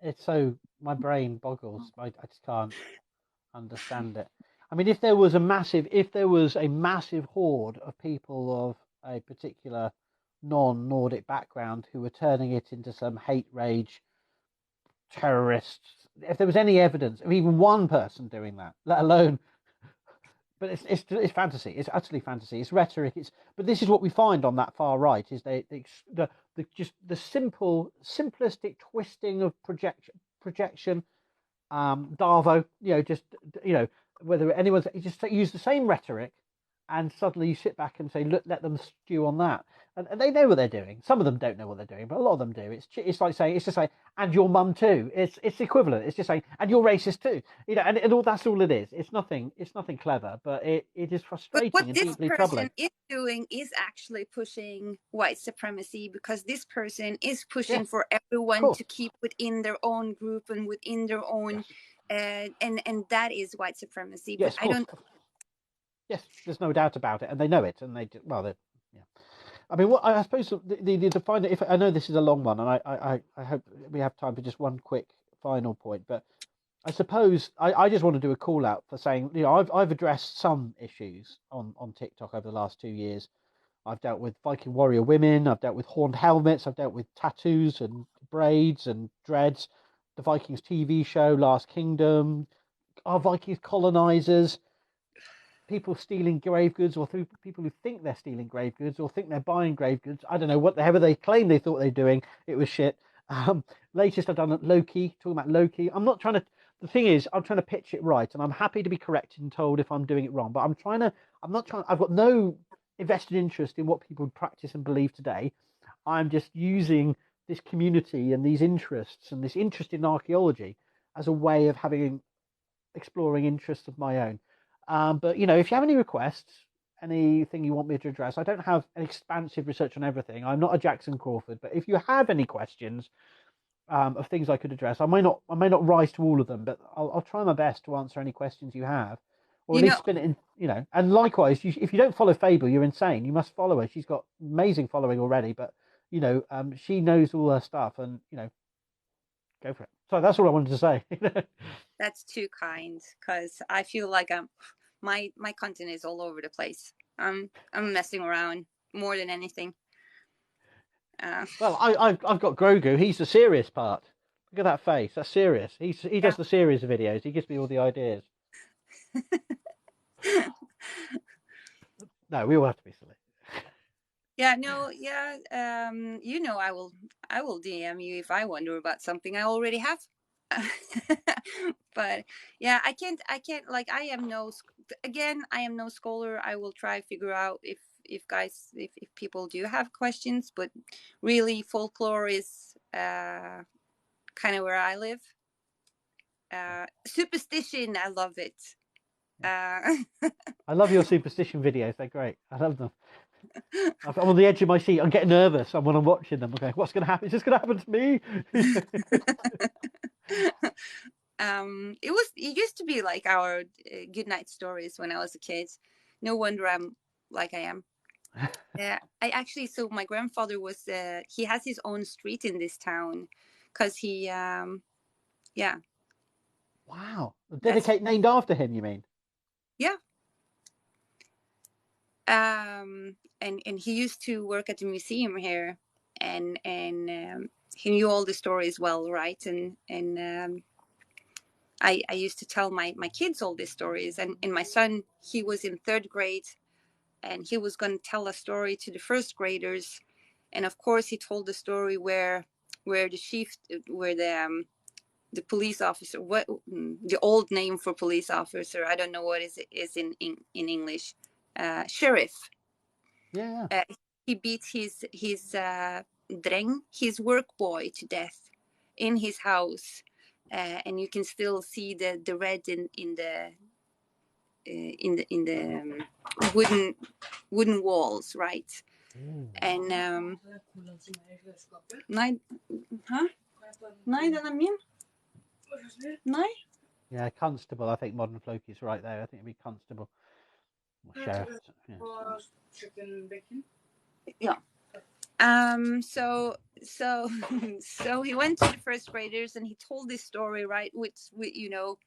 It's so, my brain boggles. I just can't understand it. I mean, if there was a massive horde of people of a particular non-Nordic background who were turning it into some hate rage terrorists, if there was any evidence of even one person doing that, let alone, but it's fantasy. It's utterly fantasy. It's rhetoric. But this is what we find on that far right: is the simplistic twisting of projection. Darvo, whether anyone's, you just use the same rhetoric, and suddenly you sit back and say, look, let them stew on that, and they know what they're doing. Some of them don't know what they're doing, but a lot of them do. It's like saying, it's just like, and your mum too. It's equivalent. It's just saying, and you're racist too. And all, that's all it is. It's nothing clever, but it is frustrating but what and this deeply person troubling. is doing is actually pushing white supremacy, because this person is pushing for everyone to keep within their own group and within their own, and that is white supremacy. Yes, but I don't. Yes, there's no doubt about it, and they know it, and I mean, what I suppose the final. If I know this is a long one, and I hope we have time for just one quick final point, but I suppose I just want to do a call out for saying, I've addressed some issues on TikTok over the last 2 years. I've dealt with Viking warrior women. I've dealt with horned helmets. I've dealt with tattoos and braids and dreads. The Vikings TV show, Last Kingdom. Are Vikings colonizers? People stealing grave goods, or through people who think they're stealing grave goods or think they're buying grave goods. I don't know what the hell they claim they thought they were doing. It was shit. Latest I've done Loki, talking about Loki. The thing is, I'm trying to pitch it right, and I'm happy to be corrected and told if I'm doing it wrong. But I've got no invested interest in what people practice and believe today. I'm just using this community and these interests and this interest in archaeology as a way of exploring interests of my own. But if you have any requests, anything you want me to address, I don't have an expansive research on everything. I'm not a Jackson Crawford, but if you have any questions of things I could address, I may not rise to all of them, but I'll try my best to answer any questions you have, or at least spin it in. And likewise, if you don't follow Fable, you're insane. You must follow her. She's got amazing following already, but she knows all her stuff, and go for it. So that's all I wanted to say. That's too kind, because I feel like my content is all over the place. I'm messing around more than anything. Well, I've got Grogu. He's the serious part. Look at that face. That's serious. He does the serious videos. He gives me all the ideas. No, we all have to be silly. Yeah, no, yeah. You know, I will DM you if I wonder about something I already have. But yeah, I can't like I am no scholar. I will try figure out if people do have questions, but really folklore is kind of where I live. Superstition, I love it. I love your superstition videos. They're great. I love them. I'm on the edge of my seat. I'm getting nervous when I'm watching them. I'm going, what's going to happen? Is this going to happen to me? It used to be like our good night stories when I was a kid. No wonder I'm like I am. I actually, so my grandfather was he has his own street in this town because he yeah. Wow. Named after him, you mean? Yeah. And he used to work at the museum here, and he knew all the stories well, right? And I used to tell my kids all these stories, and my son, he was in 3rd grade, and he was going to tell a story to the 1st graders, and of course he told the story where the police officer, what the old name for police officer, I don't know what is in English, sheriff. Yeah. He beat his dreng, his work boy, to death in his house, and you can still see the red in the wooden walls, right? And nei, hæ? Nei, den er min. Nei. Yeah, constable. I think modern folk is right there. I think it'd be constable. Or sheriff. Yeah. So he went to the 1st graders and he told this story, right, with you know,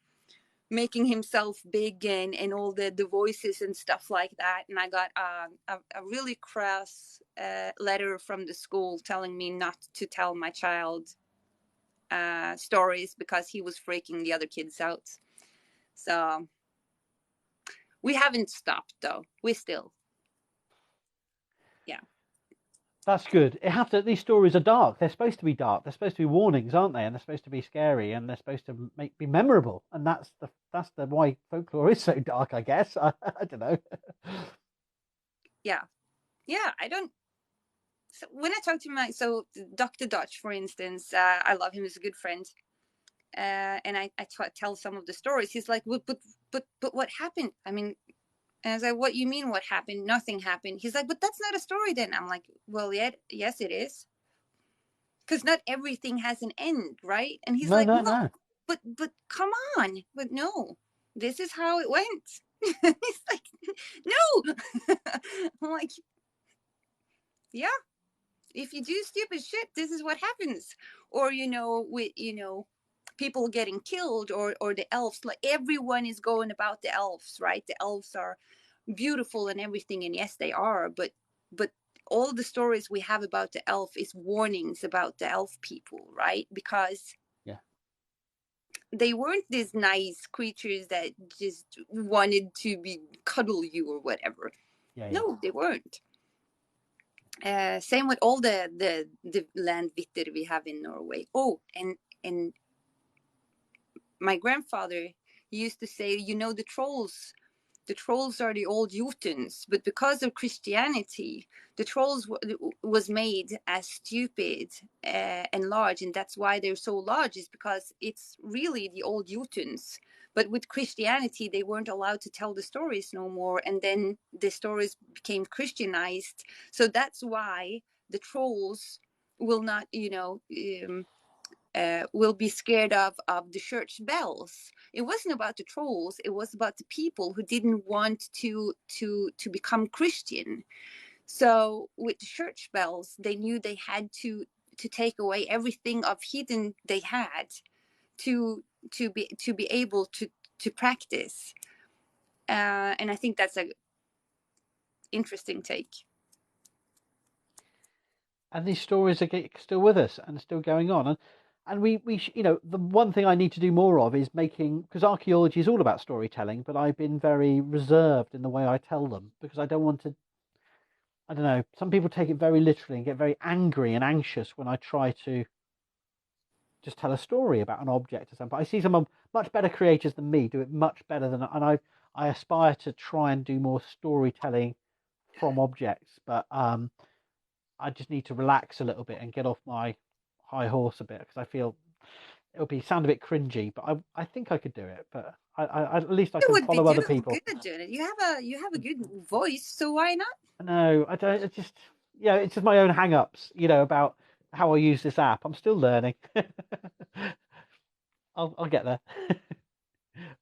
making himself big and all the voices and stuff like that. And I got a really crass letter from the school telling me not to tell my child stories because he was freaking the other kids out. So we haven't stopped though. We still, yeah. That's good. These stories are dark. They're supposed to be dark. They're supposed to be warnings, aren't they? And they're supposed to be scary, and they're supposed to be memorable. And that's the why folklore is so dark, I guess. I don't know. Yeah. I don't. So when I talk to Dr. Dutch, for instance, I love him. He's a good friend. And I tell some of the stories. He's like, but what happened? I mean, and I was like, what you mean what happened? Nothing happened. He's like, but that's not a story then. I'm like, well, yes, it is. Because not everything has an end, right? And he's like, no. But come on. But no, this is how it went. He's like, no. I'm like, yeah. If you do stupid shit, this is what happens. Or, you know, with, you know, people getting killed or the elves, like everyone is going about the elves, right? The elves are beautiful and everything, and yes, they are, but all the stories we have about the elf is warnings about the elf people, right? Because they weren't these nice creatures that just wanted to cuddle you or whatever. No, they weren't. Same with all the landvitter we have in Norway. Oh, and my grandfather used to say, you know, the trolls are the old Jotuns, but because of Christianity, the trolls was made as stupid and large, and that's why they're so large, is because it's really the old Jotuns. But with Christianity, they weren't allowed to tell the stories no more, and then the stories became Christianized. So that's why the trolls will not, you know, will be scared of the church bells. It wasn't about the trolls. It was about the people who didn't want to become Christian. So with the church bells, they knew they had to take away everything of heathen they had to be able to practice. And I think that's a interesting take. And these stories are still with us and still going on. And and you know, the one thing I need to do more of is making, because archaeology is all about storytelling, but I've been very reserved in the way I tell them because I don't want to. I don't know. Some people take it very literally and get very angry and anxious when I try to just tell a story about an object or something. I see some much better creators than me do it much better than, and I aspire to try and do more storytelling from objects, but I just need to relax a little bit and get off my high horse a bit because I feel it'll sound a bit cringy, but I think I could do it. But I at least I You can would be follow other people. good at doing it. You have a good voice, so why not? No, I don't. It's just, yeah, it's just my own hang-ups, you know, about how I use this app. I'm still learning. I'll get there.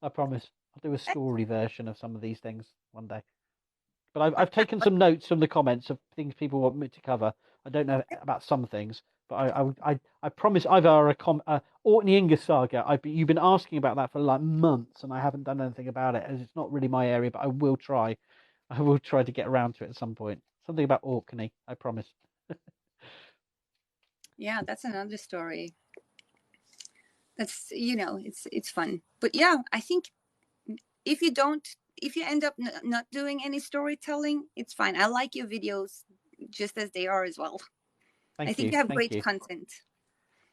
I promise. I'll do a story version of some of these things one day. But I've taken some notes from the comments of things people want me to cover. I don't know about some things, but I promise either a Orkney Inga saga. You've been asking about that for like months, and I haven't done anything about it, as it's not really my area. But I will try. I will try to get around to it at some point. Something about Orkney, I promise. Yeah, that's another story. That's, you know, it's fun. But yeah, I think if you end up not doing any storytelling, it's fine. I like your videos just as they are as well. I think you have great content.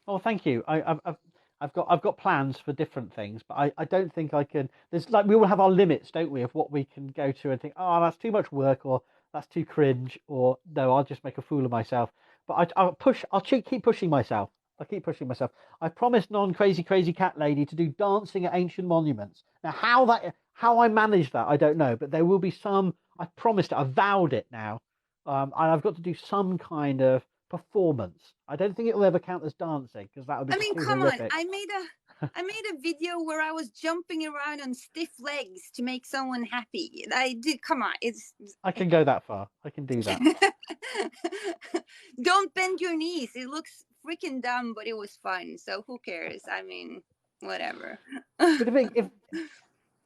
Oh, thank you. I've got plans for different things, but I don't think I can. There's like, we all have our limits, don't we, of what we can go to and think, oh, that's too much work, or that's too cringe, or no, I'll just make a fool of myself. But I'll keep pushing myself. I'll keep pushing myself. I promised non-crazy cat lady to do dancing at ancient monuments. Now, how I manage that, I don't know, but there will be some. I promised it. I vowed it now, and I've got to do some kind of performance. I don't think it will ever count as dancing because that would be. I mean, come horrific. On! I made a video where I was jumping around on stiff legs to make someone happy. I did. Come on, I can go that far. I can do that. Don't bend your knees. It looks freaking dumb, but it was fun. So who cares? I mean, whatever. But if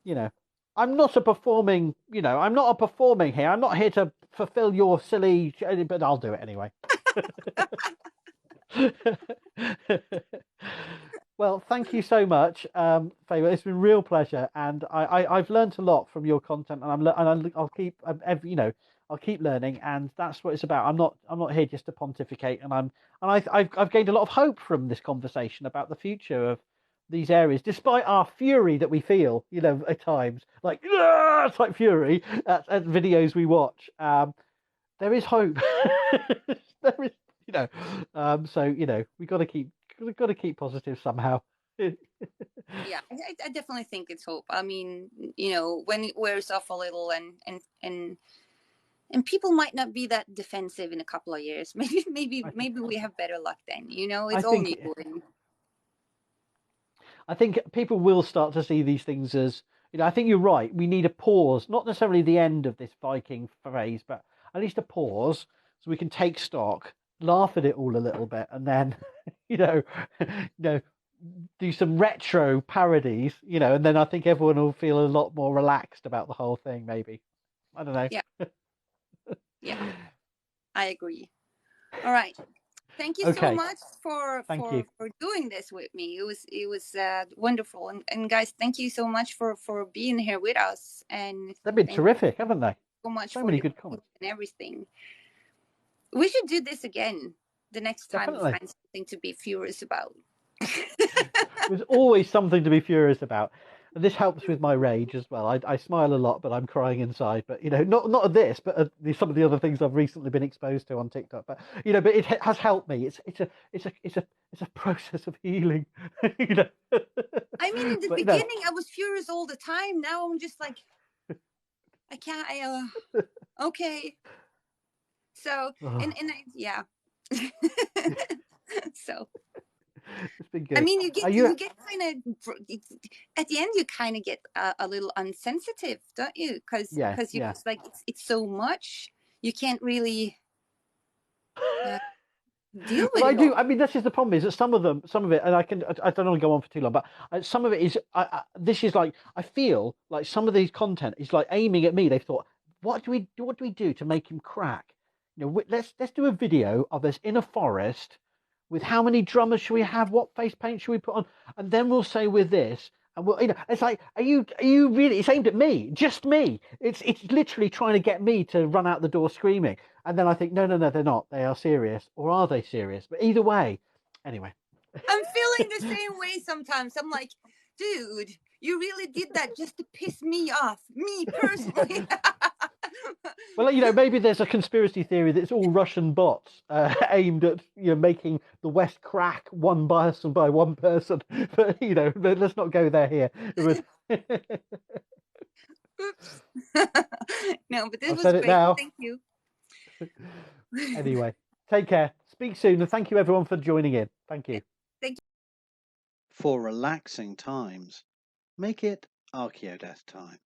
you know, I'm not a performing. You know, I'm not a performing here. I'm not here to fulfill your silly. But I'll do it anyway. Well, thank you so much, Faber. It's been a real pleasure, and I've learned a lot from your content, and I'll keep I'll keep learning, and that's what it's about. I'm not here just to pontificate, and I've gained a lot of hope from this conversation about the future of these areas, despite our fury that we feel, you know, at times, like it's like fury at videos we watch. There is hope. There is, you know. So you know, we've got to keep positive somehow. Yeah, I definitely think it's hope. I mean, you know, when it wears off a little, and people might not be that defensive in a couple of years. Maybe we have better luck then. You know, it's all new. I think people will start to see these things as, you know, I think you're right. We need a pause, not necessarily the end of this Viking phase, but at least a pause so we can take stock, laugh at it all a little bit, and then, you know, do some retro parodies, you know, and then I think everyone will feel a lot more relaxed about the whole thing, maybe. I don't know. Yeah. Yeah, I agree. All right. Thank you so much for doing this with me. It was wonderful, and guys, thank you so much for being here with us. And they've been terrific, haven't they? So much. So many good comments and everything. We should do this again the next time we find something to be furious about. There's always something to be furious about. And this helps with my rage as well. I smile a lot, but I'm crying inside. But you know, not at this, but at some of the other things I've recently been exposed to on TikTok. But you know, but it has helped me. It's a process of healing. You know. I mean, in the beginning, I was furious all the time. Now I'm just like, I can't. Okay. So yeah. So. It's been good. I mean, you get kind of at the end. You kind of get a little unsensitive, don't you? Because you're just like it's so much you can't really deal with. But I do. I mean, this is the problem: is that some of it, and I don't want to go on for too long, but some of it is. This is like I feel like some of these content is like aiming at me. They've thought, what do we do to make him crack? You know, let's do a video of us in a forest with how many drummers should we have? What face paint should we put on? And then we'll say with this, and we'll, it's like, are you really? It's aimed at me, just me. It's literally trying to get me to run out the door screaming. And then I think, no, they're not. They are serious, or are they serious? But either way, anyway. I'm feeling the same way sometimes. I'm like, dude, you really did that just to piss me off, me personally. Well, maybe there's a conspiracy theory that it's all Russian bots aimed at making the West crack one by one person. But let's not go there here. Oops. No, but this I've was said it great. now. Thank you. Anyway, take care. Speak soon, and thank you everyone for joining in. Thank you. Thank you. For relaxing times, make it Archaeodeath time.